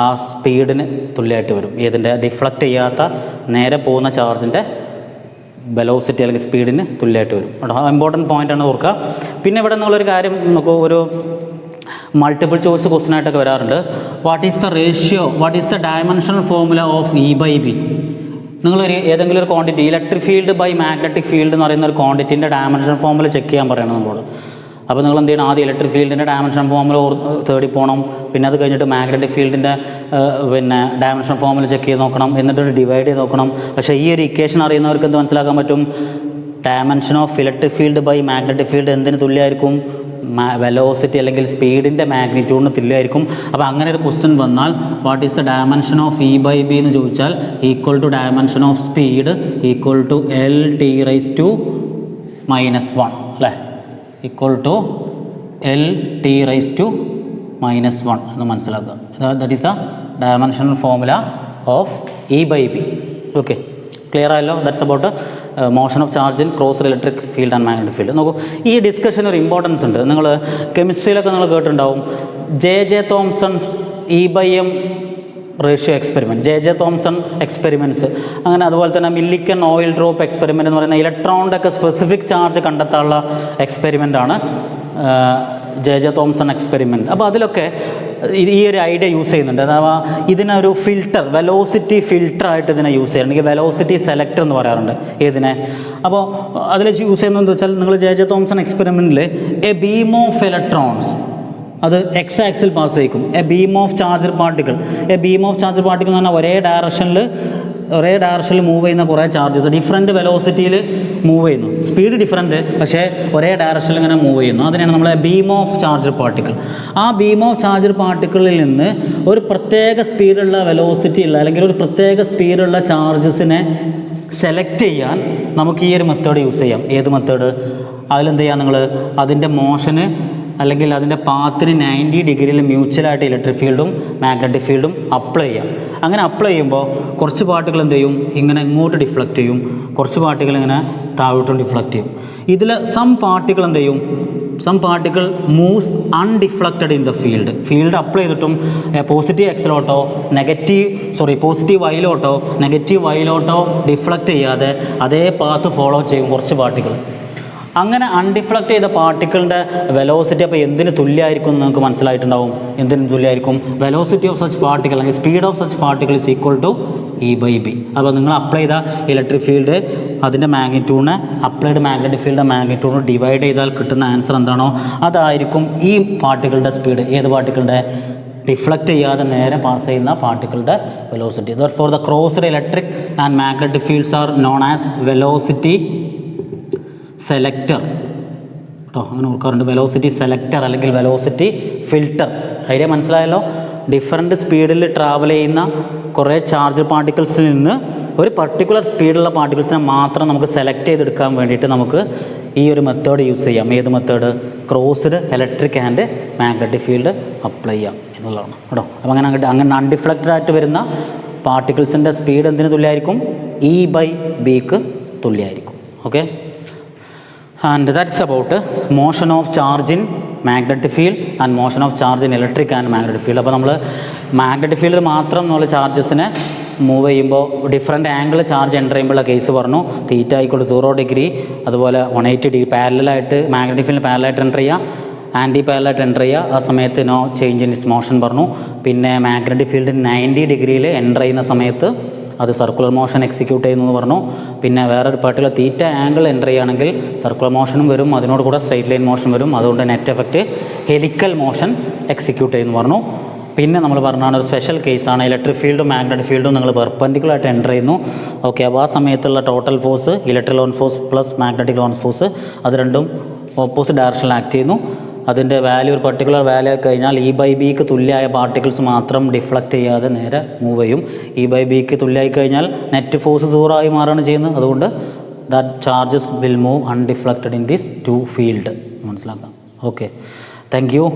ആ സ്പീഡിന് തുല്യമായിട്ട് വരും. ഏതിൻ്റെ? ഡിഫ്ലക്റ്റ് ചെയ്യാത്ത നേരെ പോകുന്ന ചാർജിൻ്റെ വെലോസിറ്റി അല്ലെങ്കിൽ സ്പീഡിന് തുല്യമായിട്ട് വരും. കേട്ടോ, ഇമ്പോർട്ടൻറ്റ് പോയിൻ്റാണ് ഓർക്കുക. പിന്നെ ഇവിടെ നിങ്ങളൊരു കാര്യം നമുക്ക് ഒരു മൾട്ടിപ്പിൾ ചോയ്സ് ക്വസ്റ്റ്യൻ ആയിട്ടൊക്കെ വരാറുണ്ട്. What is the ratio, what is the dimensional formula of E by B? നിങ്ങളൊരു ഏതെങ്കിലും ഒരു quantity electric field by magnetic field എന്ന് പറയുന്ന ഒരു ക്വാണ്ടിറ്റീൻ്റെ ഡയമെൻഷൻ ഫോർമുല ചെക്ക് ചെയ്യാൻ പറയണം നമ്മളോട്. അപ്പോൾ നിങ്ങൾ എന്ത് ചെയ്യണം? ആദ്യം ഇലക്ട്രിക് ഫീൽഡിൻ്റെ ഡയമെൻഷൻ ഫോർമുല തേടി പോകണം, പിന്നെ അത് കഴിഞ്ഞിട്ട് മാഗ്നറ്റിക് ഫീൽഡിൻ്റെ പിന്നെ ഡയമെൻഷൻ ഫോർമുല ചെക്ക് ചെയ്ത് നോക്കണം, എന്നിട്ട് ഡിവൈഡ് ചെയ്ത് നോക്കണം. പക്ഷേ ഈ ഒരു ഇക്വേഷൻ അറിയുന്നവർക്ക് എന്ത് മനസ്സിലാക്കാൻ പറ്റും? Dimension of electric field by magnetic field എന്തിന് തുല്യമായിരിക്കും? വെലോസിറ്റി അല്ലെങ്കിൽ സ്പീഡിൻ്റെ മാഗ്നിറ്റ്യൂഡിന് തുല്യമായിരിക്കും. അപ്പോൾ അങ്ങനെ ഒരു ക്വസ്റ്റ്യൻ വന്നാൽ what is the dimension of E by B എന്ന് ചോദിച്ചാൽ equal to dimension of speed equal to L T raise to -1 അല്ലേ? Equal to L T raise to -1 എന്ന് മനസ്സിലാക്കുക. That is the dimensional formula of E by B. Okay, clear ആയല്ലോ? That's about motion of charge in cross electric field and magnetic field. നോക്കൂ, ഈ discussion ഒരു importance ഉണ്ട്. നിങ്ങൾ കെമിസ്ട്രിയിലൊക്കെ നിങ്ങൾ കേട്ടിട്ടുണ്ടാവും J Thomson's E by M ratio experiment, J Thomson experiments, അങ്ങനെ അതുപോലെ തന്നെ മില്ലിക്കൻ ഓയിൽ ഡ്രോപ്പ് എക്സ്പെരിമെൻ്റ് എന്ന് പറയുന്ന ഇലക്ട്രോണിൻ്റെ ഒക്കെ സ്പെസിഫിക് ചാർജ് കണ്ടെത്താനുള്ള എക്സ്പെരിമെൻ്റാണ് ജെ തോംസൺ എക്സ്പെരിമെൻറ്റ്. അപ്പോൾ അതിലൊക്കെ ഈ ഒരു ഐഡിയ യൂസ് ചെയ്യുന്നുണ്ട്. അഥവാ ഇതിനൊരു ഫിൽട്ടർ, വെലോസിറ്റി ഫിൽട്ടറായിട്ട് ഇതിനെ യൂസ് ചെയ്യാറുണ്ട്, അല്ലെങ്കിൽ വെലോസിറ്റി സെലക്ടർ എന്ന് പറയാറുണ്ട്. ഏതിനെ? അപ്പോൾ അതിൽ യൂസ് ചെയ്യുന്നതെന്ന് വെച്ചാൽ നിങ്ങൾ ജെ തോംസൺ എക്സ്പെരിമെൻറ്റിൽ എ ബീം ഓഫ് ഇലക്ട്രോൺസ്, അത് എക്സ് ആക്സിൽ പാസ് ചെയ്യിക്കും. A beam of charged particle എന്ന് പറഞ്ഞാൽ ഒരേ ഡയറക്ഷനിൽ മൂവ് ചെയ്യുന്ന കുറേ ചാർജസ് ഡിഫറെൻറ്റ് വെലോസിറ്റിയിൽ മൂവ് ചെയ്യുന്നു. സ്പീഡ് ഡിഫറൻറ്റ്, പക്ഷേ ഒരേ ഡയറക്ഷനിൽ ഇങ്ങനെ മൂവ് ചെയ്യുന്നു. അതിനാണ് നമ്മൾ ബീം ഓഫ് ചാർജർ പാർട്ടിക്കിൾ. ആ ബീം ഓഫ് ചാർജർ പാർട്ടിക്കിളിൽ നിന്ന് ഒരു പ്രത്യേക സ്പീഡുള്ള വെലോസിറ്റി ഉള്ള അല്ലെങ്കിൽ ഒരു പ്രത്യേക സ്പീഡുള്ള ചാർജസിനെ സെലക്ട് ചെയ്യാൻ നമുക്ക് ഈ ഒരു മെത്തേഡ് യൂസ് ചെയ്യാം. ഏത് മെത്തേഡ്? അതിലെന്ത് ചെയ്യാം? നിങ്ങൾ അതിൻ്റെ മോഷന് അല്ലെങ്കിൽ അതിൻ്റെ പാത്തിന് 90 ഡിഗ്രിയിൽ മ്യൂച്വലായിട്ട് ഇലക്ട്രിക് ഫീൽഡും മാഗ്നറ്റിക് ഫീൽഡും അപ്ലൈ ചെയ്യാം. അങ്ങനെ അപ്ലൈ ചെയ്യുമ്പോൾ കുറച്ച് പാർട്ടികൾ എന്ത് ചെയ്യും? ഇങ്ങനെ ഇങ്ങോട്ട് ഡിഫ്ലക്റ്റ് ചെയ്യും, കുറച്ച് പാർട്ടികൾ ഇങ്ങനെ താഴോട്ടും ഡിഫ്ലക്റ്റ് ചെയ്യും. ഇതിൽ സം പാർട്ടികൾ എന്ത് ചെയ്യും? Some particle moves undeflected in the field apply ചെയ്തിട്ടും പോസിറ്റീവ് എക്സിലോട്ടോ പോസിറ്റീവ് വൈയിലോട്ടോ നെഗറ്റീവ് വൈയിലോട്ടോ ഡിഫ്ലക്റ്റ് ചെയ്യാതെ അതേ പാത്ത് ഫോളോ ചെയ്യും കുറച്ച് പാർട്ടികൾ. അങ്ങനെ അൺഡിഫ്ലക്റ്റ് ചെയ്ത പാർട്ടിക്കിളിൻ്റെ വെലോസിറ്റി അപ്പോൾ എന്തിന് തുല്യമായിരിക്കും എന്ന് നിങ്ങൾക്ക് മനസ്സിലായിട്ടുണ്ടാവും. എന്തിന് തുല്യമായിരിക്കും? വെലോസിറ്റി ഓഫ് സച്ച് പാർട്ടിക്കിൾ അല്ലെങ്കിൽ speed of such particle is equal to E by B. അപ്പോൾ നിങ്ങൾ അപ്ലൈ ചെയ്ത ഇലക്ട്രിക് ഫീൽഡ് അതിൻ്റെ മാഗ്നിറ്റ്യൂഡിനെ അപ്ലൈഡ് മാഗ്നറ്റിക് ഫീൽഡിൻ്റെ മാഗ്നിറ്റ്യൂഡിനെ ഡിവൈഡ് ചെയ്താൽ കിട്ടുന്ന ആൻസർ എന്താണോ അതായിരിക്കും ഈ പാർട്ടിക്കിളുടെ സ്പീഡ്. ഏത് പാർട്ടിക്കിളുടെ? ഡിഫ്ലക്റ്റ് ചെയ്യാതെ നേരെ പാസ് ചെയ്യുന്ന പാർട്ടിക്കിളുടെ velocity. Therefore the crossed electric and magnetic fields are known as velocity selector. കേട്ടോ, അങ്ങനെ ഓർക്കാറുണ്ട്. വെലോസിറ്റി സെലക്ടർ അല്ലെങ്കിൽ വെലോസിറ്റി ഫിൽട്ടർ. ഐഡിയ മനസ്സിലായല്ലോ? ഡിഫറൻറ്റ് സ്പീഡിൽ ട്രാവൽ ചെയ്യുന്ന കുറേ ചാർജ് പാർട്ടിക്കിൾസിൽ നിന്ന് ഒരു പർട്ടിക്കുലർ സ്പീഡുള്ള പാർട്ടിക്കിൾസിനെ മാത്രം നമുക്ക് സെലക്ട് ചെയ്തെടുക്കാൻ വേണ്ടിയിട്ട് നമുക്ക് ഈ ഒരു മെത്തേഡ് യൂസ് ചെയ്യാം. ഏത് method? Crossed electric and magnetic field apply ചെയ്യാം എന്നുള്ളതാണ്. കേട്ടോ, അപ്പോൾ അങ്ങനെ അൺഡിഫ്ലക്റ്റഡ് ആയിട്ട് വരുന്ന പാർട്ടിക്കിൾസിൻ്റെ സ്പീഡ് എന്തിന് തുല്യമായിരിക്കും? E/Bക്ക് തുല്യമായിരിക്കും. Okay, and that's about motion of charge in magnetic field and motion of charge in electric and magnetic field. അപ്പോൾ നമ്മൾ മാഗ്നറ്റിക് ഫീൽഡിൽ മാത്രം നമ്മൾ ചാർജസിനെ മൂവ് ചെയ്യുമ്പോൾ ഡിഫറെൻറ്റ് ആംഗിൾ ചാർജ് എൻ്റർ ചെയ്യുമ്പോഴുള്ള കേസ് പറഞ്ഞു. തീറ്റ = 0 ഡിഗ്രി, അതുപോലെ 180 ഡിഗ്രി പാരലായിട്ട് മാഗ്നറ്റിക് ഫീൽഡ് പാരലായിട്ട് എൻ്റർ ചെയ്യുക, ആൻറ്റി പാരലായിട്ട് എൻ്റർ ചെയ്യുക, ആ സമയത്ത് no change in its motion പറഞ്ഞു. പിന്നെ മാഗ്നറ്റിക് ഫീൽഡ് 90 ഡിഗ്രിയിൽ എൻ്റർ ചെയ്യുന്ന സമയത്ത് അത് സർക്കുലർ മോഷൻ എക്സിക്യൂട്ട് ചെയ്യുന്നു എന്ന് പറഞ്ഞു. പിന്നെ വേറൊരു പെർട്ടിക്കുലർ തീറ്റ ആംഗിൾ എൻ്റർ ചെയ്യുകയാണെങ്കിൽ സർക്കുലർ മോഷനും വരും, അതിനോട് കൂടെ സ്ട്രെയിറ്റ് ലൈൻ മോഷൻ വരും. അതുകൊണ്ട് net effect helical motion execute ചെയ്യുന്നു പറഞ്ഞു. പിന്നെ നമ്മൾ പറഞ്ഞാണ് ഒരു സ്പെഷ്യൽ കേസാണ് ഇലക്ട്രിക് ഫീൽഡും മാഗ്നറ്റിക് ഫീൽഡും നിങ്ങൾ പെർപെൻഡിക്കുലറായിട്ട് എൻ്റർ ചെയ്യുന്നു. ഓക്കെ, അപ്പോൾ ആ സമയത്തുള്ള total force electric loan force plus magnetic loan force അത് രണ്ടും ഓപ്പോസിറ്റ് ഡയറക്ഷനിൽ ആക്ട് ചെയ്യുന്നു. അതിൻ്റെ വാല്യൂ ഒരു പർട്ടിക്കുലർ വാല്യൂ ആയി കഴിഞ്ഞാൽ E/Bക്ക് തുല്യമായ പാർട്ടിക്കിൾസ് മാത്രം ഡിഫ്ലക്റ്റ് ചെയ്യാതെ നേരെ മൂവ് ചെയ്യും. E/Bക്ക് തുല്യമായി കഴിഞ്ഞാൽ നെറ്റ് ഫോഴ്സ് 0 ആയി മാറുകയാണ് ചെയ്യുന്നത്. അതുകൊണ്ട് that charges will move undeflected in this two field മനസ്സിലാക്കാം. Okay, thank U.